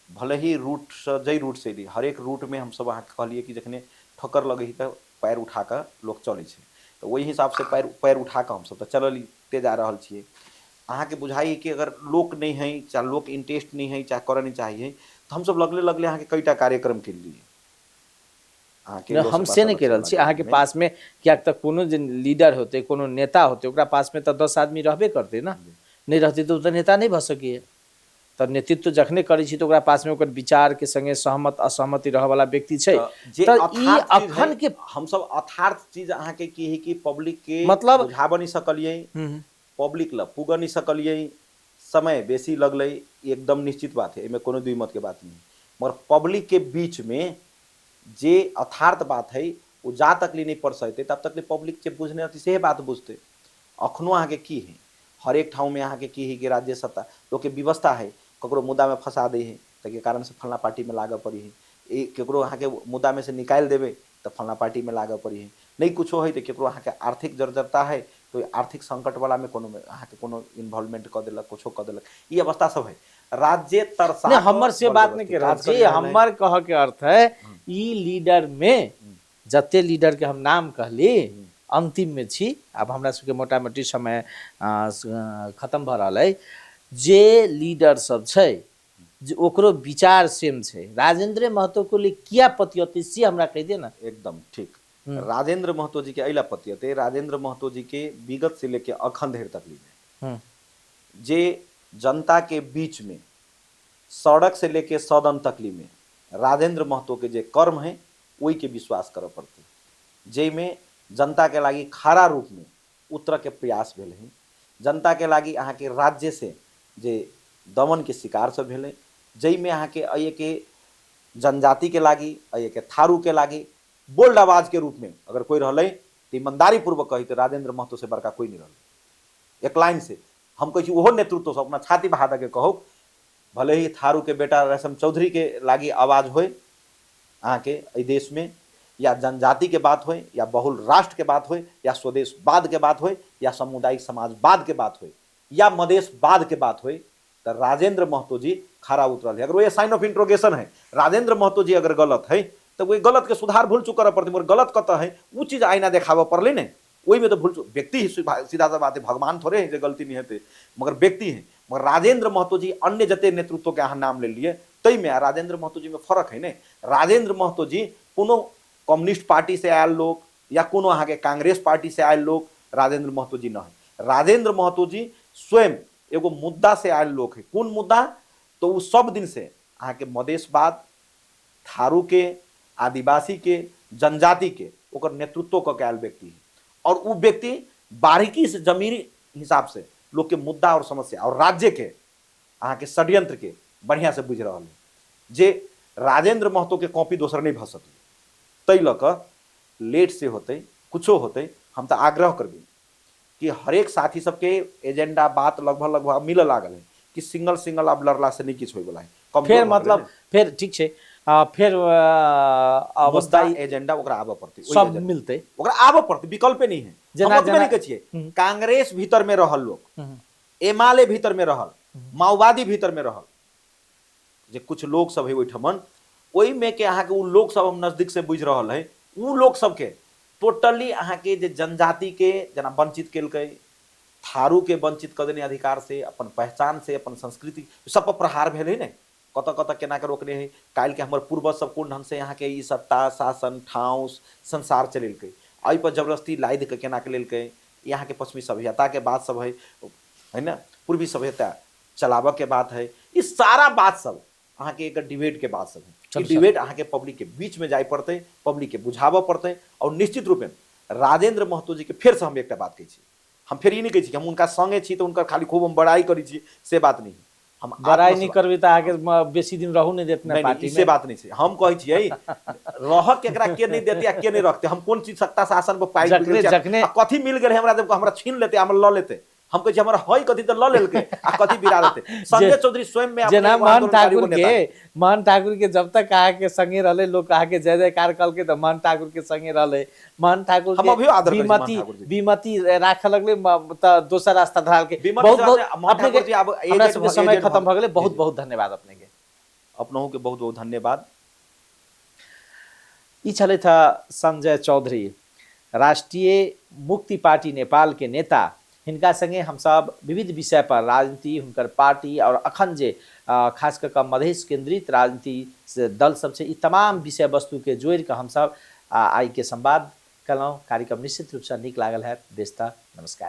भले ही रूट से जई रूट से हर एक रूट में हम सब अहाँ कहलिए कि जखने ठोकर लगे तो पैर उठा कर लोग चले छे तो वही हिसाब से पैर उठा कर हम सब तो चलते जा रहा छे। अहाँ के बुझाई कि अगर लोक नहीं है चाहे लोक इंटरेस्ट नहीं है चाहे करे नहीं चाहिए तो हम सब लगले अहाँ के कईटा कार्यक्रम के लिए हम से नहीं कह रहल छी अहाँ के पास में क्या तक कोनो लीडर होते कोनो नेता होते ओकरा पास में तो 10 आदमी रहबे करते ना नहीं रहते तो नेता नहीं भ सकिए। तो नेतृत्व जखने करै छी तो ओकरा पास में ओकर विचार के संगे सहमत असहमति रह वाला व्यक्ति छै तो ई अखन के हम सब अथार्थ चीज अहाँ के की है कि पब्लिक के मतलब बुझा बनी सकलिए पब्लिक ल पुग नहीं सकलिए समय बेसी लगलै एकदम निश्चित बात है एमे कोनो दुई मत के बात नहीं मगर पब्लिक के बीच में जे अथार्थ बात है वो जा तक नहीं पढ़ सकते तब तक पब्लिक से बुझने अथी से बात बुझते। अखनो अहाँ के की है हर एक ठाव में अहाँ के की है कि राज्य सत्ता लोग के व्यवस्था है ककरो मुद्दा में फंसा दे है तो कारण से फलना पार्टी में लागे पड़ी है केकरो अहाँ के मुद्दा में से निकाल देवे तो फलना पार्टी में लागे पड़ी है नहीं कुछो है तो केकरो अहाँ के आर्थिक जर्जरता है तो आर्थिक संकट वाला में कोनो अहाँ के कोनो इन्वॉल्वमेंट कर देलक कुछो कर देलक ये अवस्था सब है। राज्य तरसा हमर से बात नहीं कर रहल छी हमर कह के अर्थ है ई लीडर में जते लीडर के हम नाम कहली अंतिम में छी, अब हमरा सबके मोटा मोटी समय खत्म भ रहल है। जे लीडर सब छै जे ओकरो विचार सेम छै, राजेंद्र महतो को लिए किया पतियते से हमरा कह दे ना। एकदम ठीक। राजेंद्र महतो जी के अला पतियते, राजेंद्र महतो जी के विगत से लेके अखन धेर तक लीजिए जे जनता के बीच में सड़क से लेके सदन तकली में राजेंद्र महतो के जे कर्म है वही के विश्वास कर पड़ते, जे में जनता के लागी खारा रूप में उतर के प्रयास भेल है, जनता के लागी अहाँ के राज्य से जे दमन के शिकार सब भेल, जई में अहाँ के अये के जनजाति के लागी, अये के थारू के लागी बोल्ड आवाज के रूप में अगर कोई रहले तो ईमानदारी पूर्वक कही तो राजेंद्र महतो से बड़का कोई नहीं रहा। एक लाइन से हम कही ओहो नेतृत्व से अपना छाती बहा के कहो, भले ही थारू के बेटा रेशम चौधरी के लागी आवाज होए अहाँ के देश में, या जनजाति के बात होए, या बहुल राष्ट्र के बात होए, या स्वदेशवाद के बात होए, या सामुदायिक समाजवाद के बात होए, या मधेशवाद के बात होए, तो राजेंद्र महतो जी खरा उतरल है। अगर वो ये साइन ऑफ इंट्रोगेशन है, राजेंद्र महतो जी अगर गलत है तो वही गलत के सुधार भूल चुका पड़ती, मगर गलत कत है वो चीज आईना देखावा पड़ले ने, वही में तो भूल व्यक्ति ही सीधा सा बात है, भगवान थोड़े है जो गलती नहीं है मगर व्यक्ति है। मगर राजेंद्र महतो जी अन्य जते नेतृत्व के अहाँ नाम ले लिए तई में राजेंद्र महतो जी में फर्क है ने। राजेंद्र महतो जी कोनो कम्युनिस्ट पार्टी से आयल लोग या कोनो अहाँ के कांग्रेस पार्टी से आयल लोग राजेंद्र महतो जी न है। राजेंद्र महतो जी स्वयं एगो मुद्दा से आयल लोग है। कौन मुद्दा? तो वो सब दिन से अहाँ के मधेशवाद, थारू के, आदिवासी के, जनजाति के ओकर नेतृत्व क आयल व्यक्ति है, और वो व्यक्ति बारीकी से जमीनी हिसाब से लोग के मुद्दा और समस्या और राज्य के अहाँ के षड्यंत्र के बढ़िया से बुझ रहा है, जे राजेंद्र महतो के कॉपी दोसर नहीं भ सकले। तै लक लेट से होते कुछो होते हम तो आग्रह करबी कि हरेक साथी सबके एजेंडा बात लगभग मिल लागल है कि सिंगल अब लड़ला से नहीं किछ होय वाला है। फिर मतलब फिर ठीक छे, फिर अवस्था एजेंडा ओकरा आबे पड़ते, सब मिलते ओकरा आबे पड़ते, विकल्प नहीं है। जना हम नहीं कहिए कांग्रेस भीतर में रहल लोग, एमाले भीतर में रहल, माओवादी भीतर में रहल, जे कुछ लोग सब है ओठमन ओई में के अहाँ के उ लोग सब हम नजदीक से बुझ रहल है, उ लोग सब के टोटली अहाँ के जे जनजाति के जना वंचित केलकै, थारू के वंचित कर देने अधिकार से, अपन पहचान से, अपन संस्कृति सब पर प्रहार भेल है ने। कत कत केना के रोकने है, काल के हमर पूर्वज सब कोन ढंग से यहाँ के ई सत्ता शासन ठाउँ संसार चलेलकै, आई पर जबरदस्ती लाद के केना के लेलकै, यहाँ के पश्चिमी सभ्यता के बात सब है ना, पूर्वी सभ्यता चलाव के बात है, ये सारा बात सब अहाँ के एक डिबेट के बात सब है। डिबेट अहाँ के पब्लिक के बीच में जाय पड़ते, पब्लिक के बुझाव पड़ते, और निश्चित रूप में राजेंद्र महतो जी के फिर से हम एक बात कही, हम फिर ये नहीं कही हम उनका संगे छी तो उनका खाली खूब हम बड़ाई करी छी, से बात नहीं। हम बड़ाई नहीं करबी तो आगे बेसी दिन रहू नहीं देते ना पार्टी में, से बात नहीं छे। हम कही छियै रह केकरा के नहीं देते या के नहीं रखते, हम कौन चीज सत्ता शासन पर पाई कथी मिल गए हमरा जब हमरा छीन लेते, हम ल लेते, हम कहे हमरा हई कथी तो ल लेलके आ कथी बिरा देते। संजय चौधरी स्वयं में जना मान ठाकुर के जब तक कहा के संगे रहले लोग कहा के जय जयकार कल के, तो मान ठाकुर के संगे रहले, मान ठाकुर के बीमती राख लगले त दोसर रास्ता धराल के। बहुत बहुत अपने के हमरा सब समय खत्म भ गेले, बहुत बहुत धन्यवाद अपने के, अपनों के बहुत बहुत धन्यवाद। ई छले था संजय चौधरी, राष्ट्रीय मुक्ति पार्टी नेपाल के नेता। हिनका संगे हम सब विविध विषय पर राजनीति, हुनकर पार्टी और अखन जे खास कर मधेश केंद्रित राजनीति से दल सब से तमाम विषय वस्तु के जोड़ के हम सब आई के संवाद कलौं। कार्यक्रम निश्चित रूप से निक लागल है। बेस्ता नमस्कार।